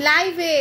লাইভে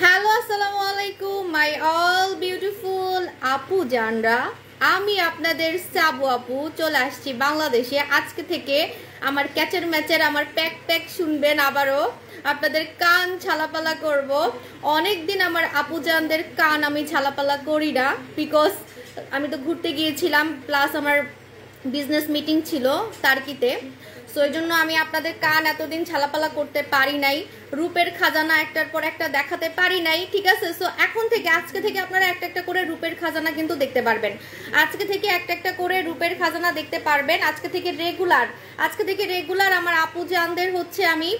হ্যালো আসসালামু আলাইকুম মাই অল বিউটিফুল আপু জানরা, আমি আপনাদের সাবু আপু চলে আসছি বাংলাদেশে। আজকে থেকে আমার ক্যাচের ম্যাচের আমার প্যাক প্যাক শুনবেন, আবারও আপনাদের কান ছালাপালা করব। অনেক দিন আমার আপু জানদের কান আমি ছালাপালা করি না, বিকজ আমি তো ঘুরতে গিয়েছিলাম, প্লাস আমার বিজনেস মিটিং ছিল টার্কিতে। সো এই জন্য আমি আপনাদের কান এতদিন ছালাপালা করতে পারি নাই, রূপের খাজানা একটার পর একটা দেখাতে পারি নাই, ঠিক আছে। সো এখন থেকে আজকে থেকে আপনারা একটা একটা করে রূপের খাজানা কিন্তু দেখতে পারবেন। আজকে থেকে একটা একটা করে রূপের খাজানা দেখতে পারবেন। আজকে থেকে রেগুলার আমার আপু জানদের হচ্ছে আমি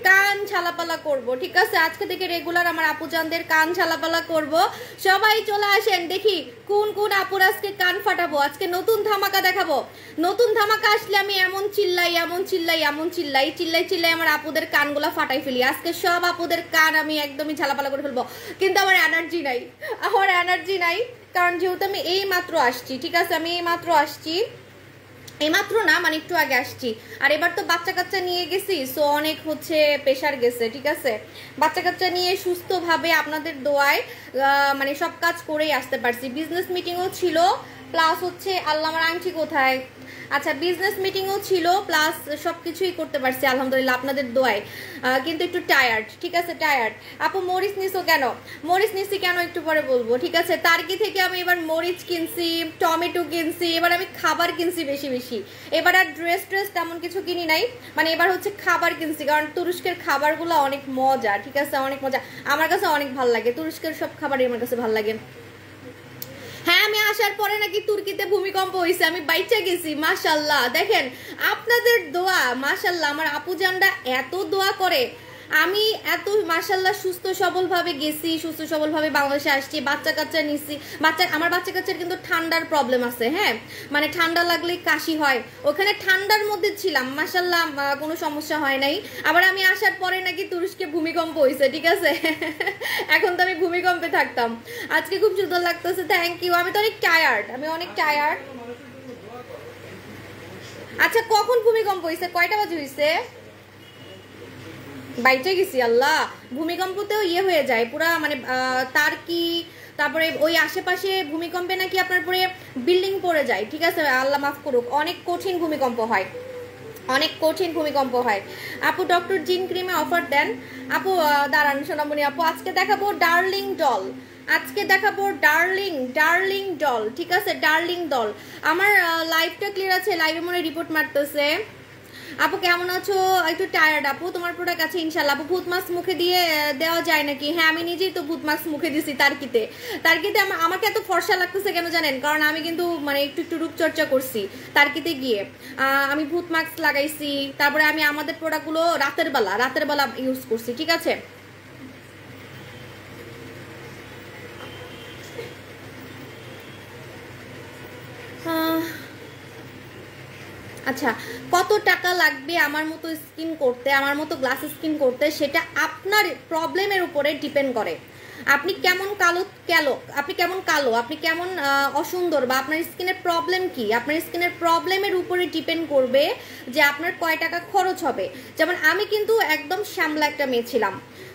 কান ছালাপালা করব, ঠিক আছে। আজকে থেকে রেগুলার আমার আপু জানদের কান ছালাপালা করব। সবাই চলে আসেন, দেখি কোন কোন আপুর আজকে কান ফাটাবো। আজকে নতুন ধামাকা দেখাবো। নতুন ধামাকা আসলে আমি এমন চিল্লাই আমার আপুদের কানগুলা ফাটাই ফেলি। আজকে সব আপুদের কান আমি একদমই ছালাপালা করে ফেলবো, কিন্তু আমার এনার্জি নাই, কারণ যেহেতু আমি এই মাত্র আসছি, ঠিক আছে। আমি এই মাত্র আসছি, এইমাত্র না মানে একটু আগে আসছি। আর এবার তো বাচ্চা কাচ্চা নিয়ে গেছি, সো অনেক হচ্ছে প্রেশার গেছে, ঠিক আছে। বাচ্চা কাচ্চা নিয়ে সুস্থভাবে আপনাদের দোয়ায় মানে সব কাজ করেই আসতে পারছি। বিজনেস মিটিংও ছিল, প্লাস হচ্ছে আল্লাহ আমার আংটি কোথায়, আচ্ছা বিজনেস মিটিংও ছিল, প্লাস সব কিছুই করতে পারছি আলহামদুলিল্লাহ আপনাদের দোয়ায়। কিন্তু একটু টায়ার্ড, ঠিক আছে, টায়ার্ড। আপু মরিচ নিছো কেন? মরিচ নিছি কেন একটু পরে বলবো, ঠিক আছে। টার্কি থেকে আমি এবার মরিচ কিনছি, টমেটো কিনছি, এবার আমি খাবার কিনছি বেশি। এবার আর ড্রেস তেমন কিছু কিনি নাই, মানে এবার হচ্ছে খাবার কিনছি, কারণ তুরস্কের খাবারগুলো অনেক মজা, ঠিক আছে, অনেক মজা। আমার কাছে অনেক ভালো লাগে, তুরস্কের সব খাবারই আমার কাছে ভালো লাগে। হ্যাঁ, আমি আসার পরে নাকি তুর্কিতে ভূমিকম্প হয়েছে, আমি বাইচা গেছি মাশাল্লাহ। দেখেন আপনাদের দোয়া, মাশাল্লাহ আমার আপু জানরা এত দোয়া করে, আমি এত মাশাল্লাহ সুস্থ সবলভাবে গেছি, সুস্থ সবলভাবে বাংলাদেশে আসছি, বাচ্চা কাচ্চা নিচ্ছি। আমার বাচ্চা কাচ্চার কিন্তু ঠান্ডার প্রবলেম আছে, হ্যাঁ, মানে ঠান্ডা লাগলে কাশি হয়। ওখানে ঠান্ডার মধ্যে ছিলাম, মাশাল্লাহ কোনো সমস্যা হয় নাই। আবার আমি আসার পরে নাকি তুরস্কে ভূমিকম্প হয়েছে, ঠিক আছে। এখন তো আমি ভূমিকম্পে থাকতাম। আজকে খুব সুন্দর লাগতেছে, থ্যাংক ইউ। আমি তো অনেক টায়ার্ড। আচ্ছা কখন ভূমিকম্প হয়েছে, কয়টা বাজে হয়েছে? বাইচে গেছি আল্লাহ। ভূমিকম্পতেও ইয়ে হয়ে যায় পুরা, মানে টার্কি, তারপরে ওই আশেপাশে ভূমিকম্পে নাকি আপনার পরে বিল্ডিং পড়ে যায়, ঠিক আছে, আল্লাহ মাফ করুক। অনেক কঠিন ভূমিকম্প হয়, আপু ডক্টর জিন ক্রিমে অফার দেন। আপু দাঁড়ান সোনামণি আপু, আজকে দেখাবো ডার্লিং ডল, ঠিক আছে, ডার্লিং ডল। আমার লাইভটা ক্লিয়ার আছে? লাইভে মনে রিপোর্ট মারতেছে। আপু কেমন আছো? একটু টায়ার্ড আপু, তোমার প্রোডাক্ট আছে ইনশাল্লাহ। আপু ভূত মাস্ক মুখে দিয়ে দেওয়া যায় নাকি? হ্যাঁ, আমি নিজেই তো ভূত মাস্ক মুখে দিছি টার্কিতে। আমাকে এত ফর্সা লাগতেছে কেন জানেন? কারণ আমি কিন্তু মানে একটু রূপচর্চা করছি টার্কিতে গিয়ে। আমি ভূত মাস্ক লাগাইছি, তারপরে আমি আমাদের প্রোডাক্টগুলো রাতের বেলা ইউজ করছি, ঠিক আছে। আচ্ছা, কত টাকা লাগবে আমার মতো স্কিন করতে, আমার মতো গ্লাস স্কিন করতে? সেটা আপনার প্রবলেমের উপরে ডিপেন্ড করে। আপনি কেমন কালো, আপনি কেমন অসুন্দর, বা আপনার স্কিনের প্রবলেম কি, আপনার স্কিনের প্রবলেমের উপরে ডিপেন্ড করবে যে আপনার কয় টাকা খরচ হবে। যেমন আমি কিন্তু একদম শ্যামলা একটা মেয়ে ছিলাম,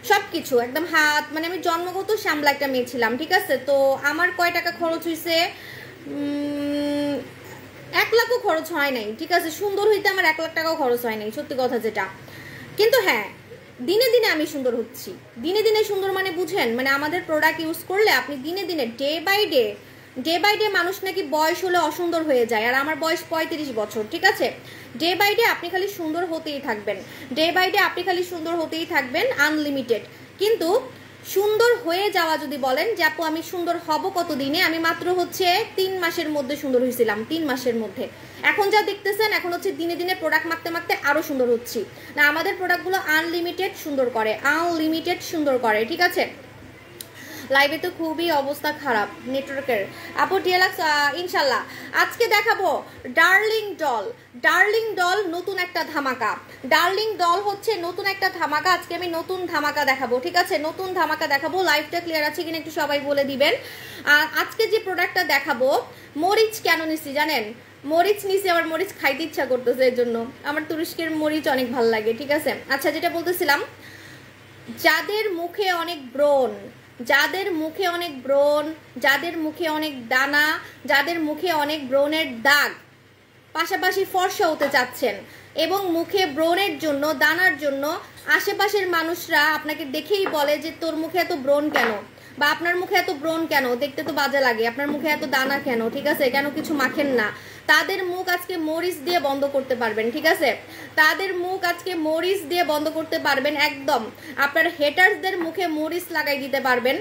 সব কিছু একদম হাত, মানে আমি জন্মগত শ্যামলা একটা মেয়ে ছিলাম, ঠিক আছে। তো আমার কয় টাকা খরচ হয়েছে? 1 লাখও খরচ হয় নাই, ঠিক আছে। সুন্দর হইতে আমার 1 লাখ টাকাও খরচ হয় নাই, সত্যি কথা যেটা। কিন্তু হ্যাঁ, দিনে দিনে আমি সুন্দর হচ্ছি। দিনে দিনে সুন্দর মানে বুঝেন, মানে আমাদের প্রোডাক্ট ইউজ করলে আপনি দিনে দিনে day by day day by day মানুষ নাকি বয়স হলে অসুন্দর হয়ে যায়, আর আমার বয়স 35 বছর, ঠিক আছে? ডে বাই ডে আপনি খালি সুন্দর হতেই থাকবেন, ডে বাই ডে আপনি খালি সুন্দর হতেই থাকবেন, আনলিমিটেড। কিন্তু সুন্দর হয়ে যাওয়া যদি বলেন যে আপু আমি সুন্দর হব কতদিনে, আমি মাত্র হচ্ছে 3 মাসের মধ্যে সুন্দর হয়েছিলাম, 3 মাসের মধ্যে। এখন যা দেখতেছেন এখন হচ্ছে দিনে দিনে প্রোডাক্ট মাখতে মাখতে আরও সুন্দর হচ্ছি না। আমাদের প্রোডাক্টগুলো আনলিমিটেড সুন্দর করে, আনলিমিটেড সুন্দর করে, ঠিক আছে? লাইভে তো খুবই অবস্থা খারাপ নেটওয়ার্কের। আপু টিএলএক্স ইনশাল্লাহ আজকে দেখাবো ডার্লিং ডল। ডার্লিং ডল নতুন একটা ধামাকা, ডার্লিং ডল হচ্ছে নতুন একটা ধামাকা। আজকে আমি নতুন ধামাকা দেখাবো, ঠিক আছে? নতুন ধামাকা দেখাবো। লাইভটা ক্লিয়ার আছে কিনা একটু সবাই বলে দিবেন। আজকে যে প্রোডাক্টটা দেখাবো, মরিচ কেন নিচ্ছি জানেন? মরিচ নিচে আমার মরিচ খাইতে ইচ্ছা করতেছে, এর জন্য। আমার তুরস্কের মরিচ অনেক ভালো লাগে, ঠিক আছে? আচ্ছা, যেটা বলতেছিলাম, যাদের মুখে অনেক ব্রণ, যাদের মুখে অনেক ব্রণ, যাদের মুখে অনেক দানা, যাদের মুখে অনেক ব্রণের দাগ, পাশাপাশি ফর্সা হতে চাচ্ছেন এবং মুখে ব্রণের জন্য, দানার জন্য আশেপাশের মানুষরা আপনাকে দেখেই বলে যে তোর মুখে এত ব্রণ কেন, বা আপনার মুখে এত ব্রণ কেন, দেখতে তো বাজে লাগে, আপনার মুখে এত দানা কেন, ঠিক আছে? কেন কিছু মাখেন না? তাদের মুখ আজকে মরিচ দিয়ে বন্ধ করতে পারবেন, ঠিক আছে? তাদের মুখ আজকে মরিচ দিয়ে বন্ধ করতে পারবেন একদম। আপনার হেটার্সদের মুখে মরিচ লাগাই দিতে পারবেন,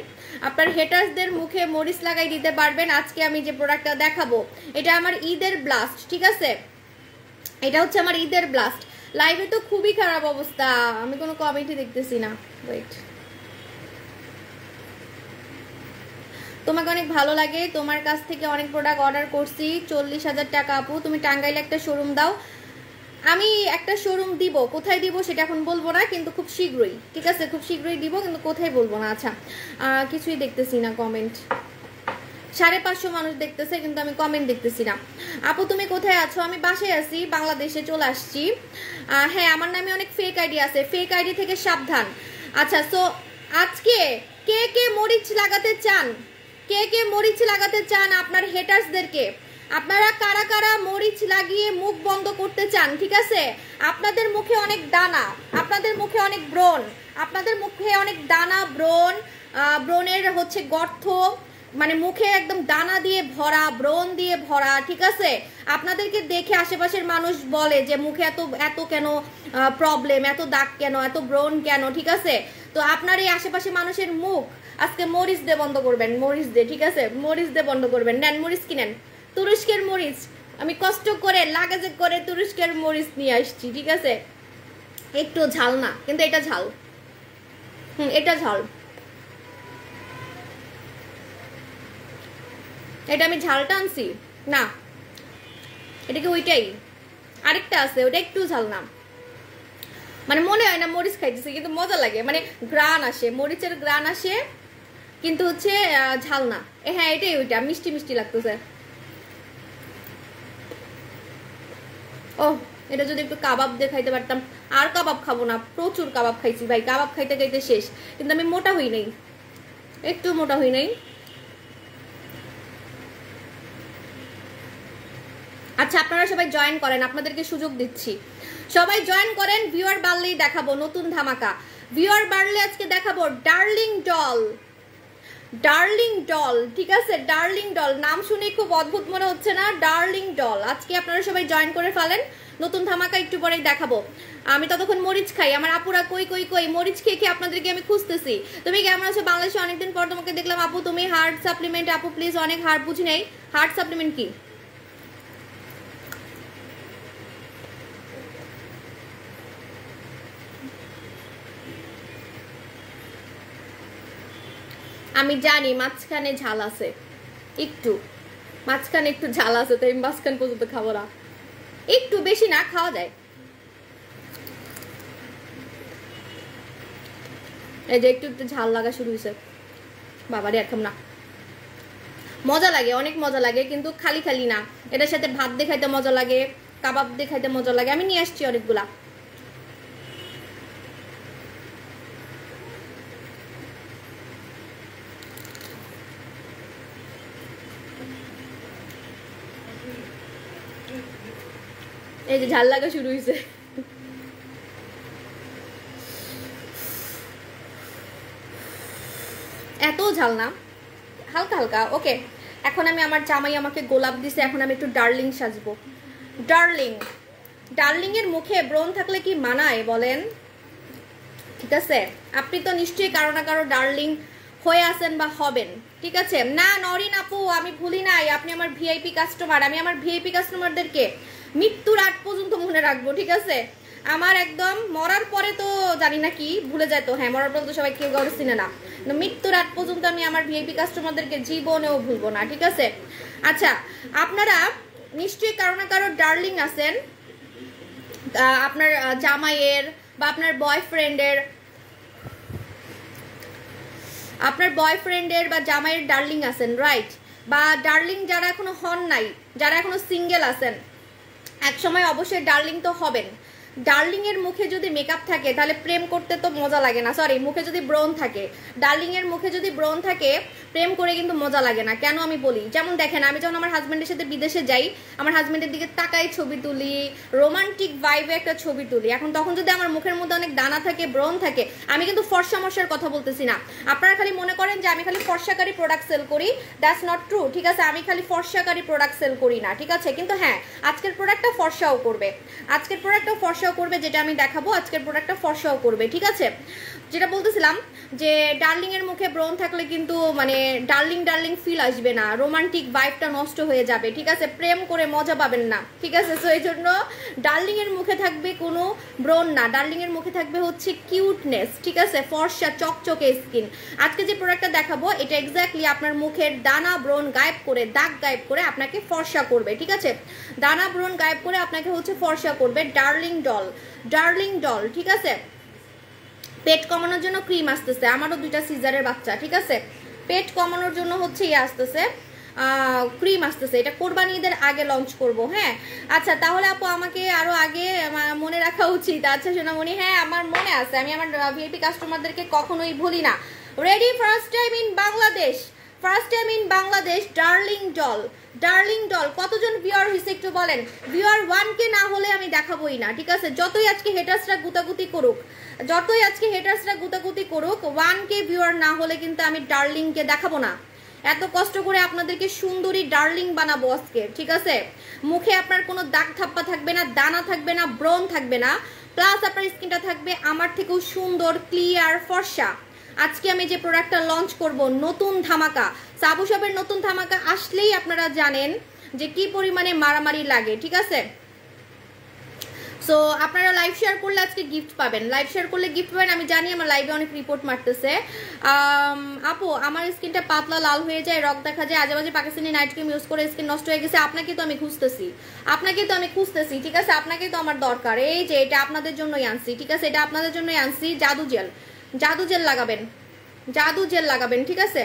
আপনার হেটার্সদের মুখে মরিচ লাগাই দিতে পারবেন। আজকে আমি যে প্রোডাক্টটা দেখাবো এটা আমার ঈদের ব্লাস্ট, ঠিক আছে? এটা হচ্ছে আমার ঈদের ব্লাস্ট। লাইভে তো খুবই খারাপ অবস্থা, আমি কোনো কমেন্টই দেখতেছি না। ওয়েট, তোমাকে অনেক ভালো লাগে, তোমার কাছ থেকে অনেক প্রোডাক্ট অর্ডার করছি, 40,000 টাকা। আপু তুমি টাঙ্গাইলে একটা শোরুম দাও। আমি একটা শোরুম দিব, কোথায় দিব সেটা এখন বলবো না, কিন্তু খুব শীঘ্রই, ঠিক আছে? খুব শীঘ্রই দিব, কিন্তু কোথায় বলবো না। আচ্ছা, কিছুই দেখতেছি না কমেন্ট, 550 মানুষ দেখতেছে কিন্তু আমি কমেন্ট দেখতেছি না। আপু তুমি কোথায় আছো? আমি বাসায় আছি, বাংলাদেশে চলে আসছি। হ্যাঁ, আমার নামে অনেক ফেক আইডি আছে, ফেক আইডি থেকে সাবধান। আচ্ছা, সো আজকে কে কে মরিচ লাগাতে চান, কে কে মরিচ লাগাতে চান আপনার হেটার্সদেরকে? আপনারা কারা কারা মরিচ লাগিয়ে মুখ বন্ধ করতে চান, ঠিক আছে? আপনাদের মুখে অনেক দানা, আপনাদের মুখে অনেক ব্রণ, আপনাদের মুখে অনেক দানা, ব্রণ, ব্রণের হচ্ছে গর্ত, মানে মুখে একদম দানা দিয়ে ভরা, ব্রণ দিয়ে ভরা, ঠিক আছে? আপনাদেরকে দেখে আশেপাশের মানুষ বলে যে মুখে এত এত কেন প্রবলেম, এত দাগ কেন, এত ব্রণ কেন, ঠিক আছে? তো আপনার এই আশেপাশে মানুষের মুখ আজকে মরিচ দিয়ে বন্ধ করবেন, মরিচ দিয়ে, ঠিক আছে? মরিচ দিয়ে বন্ধ করবেন। নেন, মরিচ কিনেন, তুরস্কের মরিচ। আমি কষ্ট করে লাগাজে করে তুরস্কের মরিচ নিয়ে আসছি, ঠিক আছে? একটু ঝাল না, কিন্তু এটা ঝাল, এটা ঝাল, এটা আমি ঝালটা আনছি না, এটা কি ওইটাই? আরেকটা আছে, ওটা একটু ঝাল না, মানে মনে হয় না মরিচ খাইতেছে, কিন্তু মজা লাগে, মানে গ্রান আসে, মরিচের গ্রান আসে, কিন্তু হচ্ছে ঝাল না। হ্যাঁ, এটাই ওইটা, মিষ্টি মিষ্টি লাগতেছে। ও, এটা যদি একটু কাবাব দিয়ে খাইতে পারতাম। আর কাবাব খাবো না, প্রচুর কাবাব খাইছি ভাই, কাবাব খাইতে খাইতে শেষ, কিন্তু আমি মোটা হই নাই, একটু মোটা হই নাই। আচ্ছা, আপনারা সবাই জয়েন করেন, আপনাদেরকে সুযোগ দিচ্ছি, সবাই জয়েন করেন। ভিউয়ার বাড়লেই দেখাবো নতুন ধামাকা, ভিউয়ার বাড়লে আজকে দেখাবো ডার্লিং ডল, ডার্লিং ডল, ঠিক আছে? ডার্লিং ডল নাম শুনে খুব অদ্ভুত মনে হচ্ছে না? Darling doll. আজকে আপনারা সবাই জয়েন করে ফেলেন, নতুন ধামাকা একটু পরেই দেখাবো। আমি ততক্ষণ মরিচ খাই, আমার আপুরা কই কই কই মরিচ খেয়ে খেয়ে আপনাদেরকে আমি খুঁজতেছি। তুমি কেমন আছো? বাংলাদেশে অনেকদিন পর তোমাকে দেখলাম আপু, তুমি হার্ট সাপ্লিমেন্ট, আপু প্লিজ, অনেক হার্ট বুঝি নেই, হার্ট সাপ্লিমেন্ট কি? আমি জানি মাঝখানে ঝাল আছে, একটু মাঝখানে একটু ঝাল আছে, তাই আমি মাঝখান পর্যন্ত খাবো না, একটু বেশি না, খাওয়া যায়। এই যে একটু একটু ঝাল লাগা শুরু হয়েছে, বাবারে এখন না, মজা লাগে, অনেক মজা লাগে, কিন্তু খালি খালি না, এটার সাথে ভাত দিয়ে খাইতে মজা লাগে, কাবাব দিয়ে খাইতে মজা লাগে। আমি নিয়ে আসছি অনেকগুলা। এই যে ঝাল লাগা শুরু হয়েছে, এত ঝাল না, হালকা হালকা। ওকে, এখন আমি আমার জামাই আমাকে গোলাপ দিছে, এখন আমি একটু ডার্লিং সাজবো। ডার্লিং, ডার্লিংয়ের মুখে ব্রণ থাকলে কি মানায় বলেন? ঠিক আছে, আপনি তো নিশ্চয়ই কারো না কারো ডার্লিং হয়ে আছেন বা হবেন, ঠিক আছে? না নরিন আপু, আমি ভুলি নাই, আপনি আমার ভিআইপি কাস্টমার। আমি আমার ভিআইপি কাস্টমারদেরকে মৃত্যুর আগ পর্যন্ত মনে রাখবো, ঠিক আছে? আমার একদম মরার পরে তো জানি না কি ভুলে যায়, তো হ্যাঁ মরার পরে তো সবাই কেউ কারো চিনে না, মৃত্যুর আগ পর্যন্ত আমি আমার ভিআইপি কাস্টমারদেরকে জীবনেও ভুলবো না, ঠিক আছে? আচ্ছা, আপনারা নিশ্চয়ই কারো না কারো ডার্লিং আছেন, আপনার জামাইয়ের বা আপনার বয়ফ্রেন্ডের বা জামাইয়ের ডার্লিং আছেন, রাইট? বা ডার্লিং যারা এখনো হন নাই, যারা এখনো সিঙ্গেল আছেন, এক সময় অবশ্যই ডার্লিং তো হবেন। ডার্লিং এর মুখে যদি মেকআপ থাকে তাহলে প্রেম করতে তো মজা লাগে না, সরি মুখে যদি ব্রণ থাকে, ডার্লিং এর মুখে যদি ব্রণ থাকে প্রেম করে কিন্তু মজা লাগে না। কেন আমি বলি, যেমন দেখেন আমি যখন আমার হাজবেন্ডের সাথে বিদেশে যাই, আমার হাজবেন্ডের দিকে তাকাই ছবি তুলি, রোমান্টিক ভাইবে একটা ছবি তুলি, এখন তখন যদি আমার মুখের মধ্যে অনেক দানা থাকে, ব্রণ থাকে, আমি কিন্তু ফর্সা মশার কথা বলতেছি না। আপনারা খালি মনে করেন যে আমি খালি ফর্সাকারী প্রোডাক্ট সেল করি, দ্যাটস নট ট্রু, ঠিক আছে? আমি খালি ফর্সাকারী প্রোডাক্ট সেল করি না, ঠিক আছে? কিন্তু হ্যাঁ, আজকের প্রোডাক্টটা ফর্সাও করবে, আজকের প্রোডাক্টটা ফর্সাও করবে, যেটা আমি দেখাবো আজকের প্রোডাক্টটা ফর্সাও করবে, ঠিক আছে? যেটা বলতেছিলাম যে ডার্লিং এর মুখে ব্রণ থাকলে কিন্তু মানে ডার্লিং ফিল আসবে না, রোমান্টিক ভাইবটা নষ্ট হয়ে যাবে, ঠিক আছে? প্রেম করে মজা পাবেন না, ঠিক আছে? সো এই জন্য ডার্লিং এর মুখে থাকবে কোনো ব্রণ না, ডার্লিং এর মুখে থাকবে হচ্ছে কিউটনেস, ঠিক আছে? ফর্সা চকচকে স্কিন। আজকে যে প্রোডাক্টটা দেখাবো এটা এক্স্যাক্টলি আপনার মুখের দানা ব্রণ গায়েব করে, দাগ গায়েব করে আপনাকে ফর্সা করবে, ঠিক আছে? দানা ব্রণ গায়েব করে আপনাকে হচ্ছে ফর্সা করবে। ডার্লিং ডল, ঠিক আছে? পেট কমানোর জন্য ক্রিম আসতেছে, আমারও 2টা সিজারের বাচ্চা, ঠিক আছে? পেট কমানোর জন্য হচ্ছে ইয়ে আসতেছে, ক্রিম আসতেছে, এটা কোরবানি ঈদের আগে লঞ্চ করব, হ্যাঁ? আচ্ছা, তাহলে আপু আমাকে আরো আগে মনে রাখা উচিত। আচ্ছা সোনামণি, হ্যাঁ আমার মনে আছে, আমি আমার ভিআইপি কাস্টমারদেরকে কখনোই ভুলি না। Ready, first time in Bangladesh, darling doll কতজন ভিউয়ার হয়েছে একটু বলেন? ভিউয়ার 1K না হলে আমি দেখাবোই না, ঠিক আছে? যতই আজকে হেটার্সরা গুতাগুতি করুক, 1K ভিউয়ার না হলে কিন্তু আমি ডার্লিংকে দেখাবো না। এত কষ্ট করে আপনাদেরকে সুন্দরী ডার্লিং বানাবো আজকে, ঠিক আছে? মুখে আপনার কোনো দাগ ধাপ্পা থাকবে না, দানা থাকবে না, ব্রণ থাকবে না, প্লাস আপনার স্কিনটা থাকবে আমার থেকেও সুন্দর, ক্লিয়ার, ফর্সা। আজকে আমি যে প্রোডাক্টটা লঞ্চ করব, নতুন ধামাকা, সাবু শপের নতুন ধামাকা আসলেই আপনারা জানেন যে কি পরিমাণে মারামারি লাগে, ঠিক আছে? সো আপনারা লাইভ শেয়ার করলে আজকে গিফট পাবেন, আমি জানি আমার লাইভে অনেক রিপোর্ট মারতেছে। আপু আমার স্কিনটা পাতলা, লাল হয়ে যায়, রক দেখা যায়, আজেবাজে পাকিস্তানি নাইট ক্রিম ইউজ করে স্কিন নষ্ট হয়ে গেছে। আপনাকে তো আমি খুঁজতেছি, ঠিক আছে? আপনাকেই তো আমার দরকার। এই যে এটা আপনাদের জন্যই আনছি, ঠিক আছে? এটা আপনাদের জন্যই আনছি। জাদু জেল লাগাবেন, ঠিক আছে?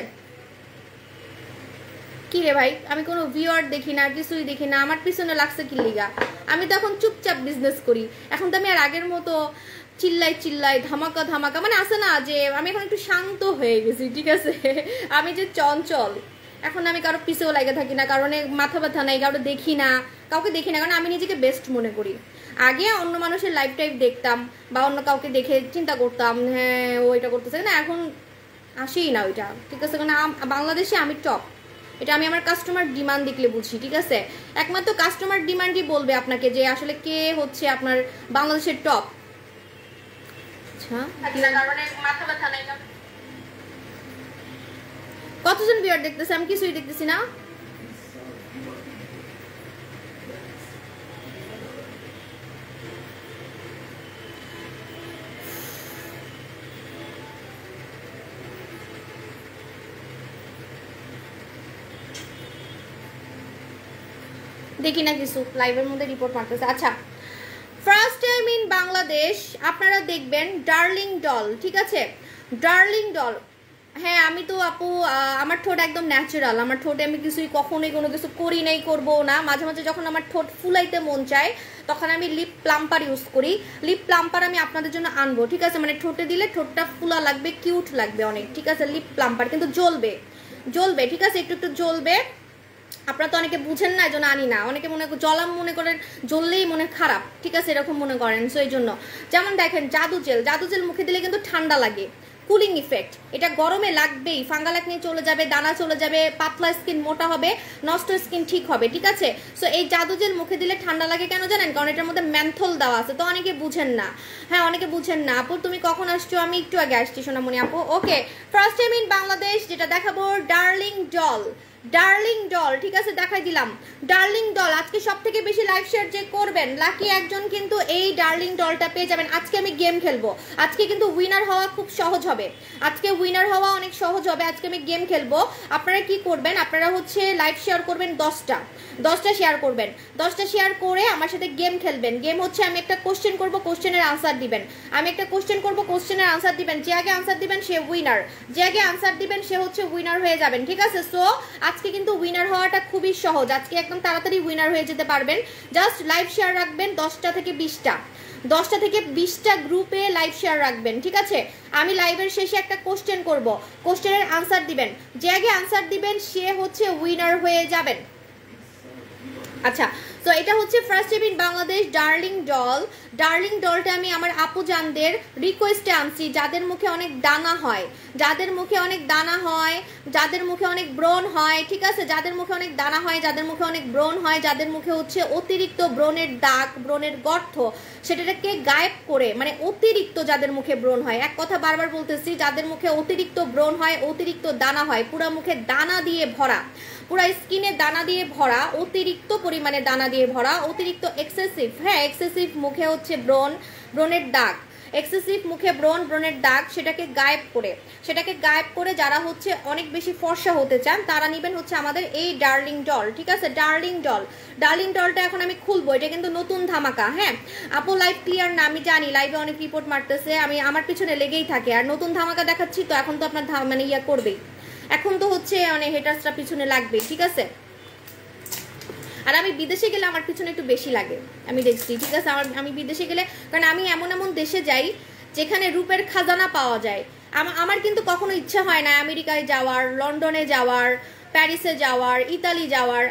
কি রে ভাই, আমি কোনো ভিউয়ার দেখি না, কিছুই দেখি না, আমার পিছনে লাগছে কি লিগা? আমি তো এখন চুপচাপ বিজনেস করি, এখন তো আমি আর আগের মতো চিল্লাই ধামাকা মানে আছে না, যে আমি এখন একটু শান্ত হয়ে গেছি, ঠিক আছে? আমি যে চঞ্চল, এখন আমি কারো পিছেও লাগে থাকি না, কারণে মাথা ব্যথা নাই, কাউকে দেখি না, কারণ আমি নিজেকে বেস্ট মনে করি। আগে অন্য মানুষের লাইফ টাইপ দেখতাম বা অন্য কাউকে দেখে চিন্তা করতাম, হ্যাঁ ও এটা করতেছে না, এখন আসেই না ওইটা, ঠিক আছে? কারণ বাংলাদেশে আমি টপ, এটা আমি আমার কাস্টমার ডিমান্ড দেখলে বুঝি, ঠিক আছে? একমাত্র কাস্টমার ডিমান্ডই বলবে আপনাকে যে আসলে কে হচ্ছে আপনার বাংলাদেশের টপ। আচ্ছা, কতজন ভিউয়ার দেখতেছে? আমি কিছুই দেখতেছি না। দেখি না কিছু, লাইভের মধ্যে রিপোর্ট মারতেছে। আচ্ছা, ফার্স্ট টাইম ইন বাংলাদেশ আপনারা দেখবেন ডার্লিং ডল, ঠিক আছে? ডার্লিং ডল, হ্যাঁ আমি তো আপু আমার ঠোঁট একদম ন্যাচারাল, আমার ঠোঁটে আমি কখনোই কোনো কিছু করি নাই, করবো না। মাঝে মাঝে যখন আমার ঠোঁট ফুলাইতে মন চায় তখন আমি লিপ প্লাম্পার ইউজ করি। লিপ প্লাম্পার আমি আপনাদের জন্য আনবো, ঠিক আছে? মানে ঠোঁটে দিলে ঠোঁটটা ফুলা লাগবে, কিউট লাগবে অনেক, ঠিক আছে? লিপ প্লাম্পার কিন্তু জ্বলবে, ঠিক আছে? একটু জ্বলবে। আপনারা তো অনেকে বুঝেন না, এই জন্য আনি না। অনেকে মনে করেন জ্বললেই মনে খারাপ, ঠিক আছে? এরকম মনে করেন। সো এই জন্য যেমন দেখেন জাদু জেল মুখে দিলে কিন্তু ঠান্ডা লাগে, কুলিং ইফেক্ট, এটা গরমে লাগবেই, ফাঙ্গাল একনি চলে যাবে, দানা চলে যাবে, পাতলা স্কিন মোটা হবে, নষ্ট স্কিন ঠিক হবে, ঠিক আছে। সো এই জাদু জেল মুখে দিলে ঠান্ডা লাগে কেন জানেন? কারণ এটার মধ্যে মেন্থল দেওয়া আছে, তো অনেকে বুঝেন না। হ্যাঁ, অনেকে বুঝেন না। আপু তুমি কখন আসছো? আমি একটু আগে আসছি সোনামণি আপু। ওকে, ফার্স্ট টাইম ইন বাংলাদেশ যেটা দেখাবো ডার্লিং ডল, ডার্লিং ডল, ঠিক আছে, দেখাই দিলাম ডার্লিং ডল। আজকে সব থেকে বেশি লাইভ শেয়ার যে করবেন লাকি একজন কিন্তু এই ডার্লিং ডলটা পেয়ে যাবেন। আজকে আমি গেম খেলবো, আজকে কিন্তু উইনার হওয়া খুব সহজ হবে, আজকে উইনার হওয়া অনেক সহজ হবে। আজকে আমি গেম খেলবো। আপনারা কি করবেন? আপনারা হচ্ছে লাইভ শেয়ার করবেন 10টা শেয়ার করবেন, 10টা শেয়ার করে আমার সাথে গেম খেলবেন। গেম হচ্ছে আমি একটা কোশ্চেন করবো, কোশ্চেনের আনসার দিবেন। আমি একটা কোশ্চেন করবো, কোশ্চেনের আনসার দিবেন। যে আগে আনসার দিবেন সে উইনার, যে আগে আনসার দিবেন সে হচ্ছে উইনার হয়ে যাবেন, ঠিক আছে। সো আজকে কিন্তু উইনার হওয়াটা খুবই সহজ, আজকে একদম তাড়াতাড়ি উইনার হয়ে যেতে পারবেন। জাস্ট লাইভ শেয়ার রাখবেন 10টা থেকে 20টা গ্রুপে লাইভ শেয়ার রাখবেন, ঠিক আছে। আমি লাইভের শেষে একটা কোশ্চেন করব, কোশ্চেনের আনসার দিবেন। যে আগে আনসার দিবেন সে হচ্ছে উইনার হয়ে যাবেন। আচ্ছা, তো এটা হচ্ছে first time in Bangladesh darling doll. Darling ডলটা আমি আমার আপু জানদের রিকোয়েস্টে আনছি, যাদের মুখে অনেক দানা হয়, যাদের মুখে অনেক দানা হয়, যাদের মুখে অনেক ব্রণ হয়, ঠিক আছে, যাদের মুখে অনেক দানা হয়, যাদের মুখে অনেক ব্রণ হয়, যাদের মুখে হচ্ছে অতিরিক্ত ব্রণের দাগ, ব্রণের গর্ত, সেটাকে গায়েব করে, মানে অতিরিক্ত যাদের মুখে ব্রণ হয়, এক কথা বারবার বলতেছি, যাদের মুখে অতিরিক্ত ব্রণ হয়, অতিরিক্ত দানা হয়, পুরো মুখে দানা দিয়ে ভরা, পুরো স্কিনে দানা দিয়ে ভরা, অতিরিক্ত পরিমাণে দানা দিয়ে ভরা, অতিরিক্ত এক্সেসিভ, হ্যাঁ এক্সেসিভ মুখে হচ্ছে ব্রণের দাগ, এক্সেসিভ মুখে ব্রণের দাগ, সেটাকে গায়েব করে যারা হচ্ছে অনেক বেশি ফর্সা হতে চান তারা নেবেন হচ্ছে আমাদের এই ডার্লিং ডল, ঠিক আছে। ডার্লিং ডলটা এখন আমি খুলবো, এটা কিন্তু নতুন ধামাকা। হ্যাঁ আপু লাইভ ক্লিয়ার না, আমি জানি লাইভে অনেক রিপোর্ট মারতেছে, আমি আমার পিছনে লেগেই থাকে, আর নতুন ধামাকা দেখাচ্ছি তো এখন তো আপনার মানে ইয়া করবেই, এখন তো হচ্ছে মানে হেটার্সরা পিছনে লাগবে, ঠিক আছে। আর আমি বিদেশে গেলে আমার পিছনে একটু বেশি লাগে, আমি দেখছি, ঠিক আছে। আমি বিদেশে গেলে, কারণ আমি এমন দেশে যাই যেখানে রূপের খাজানা পাওয়া যায়। আমার কিন্তু কখনো ইচ্ছা হয় না আমেরিকায় যাওয়ার, লন্ডনে যাওয়ার, প্যারিসে যাওয়ার, ইতালি যাওয়ার।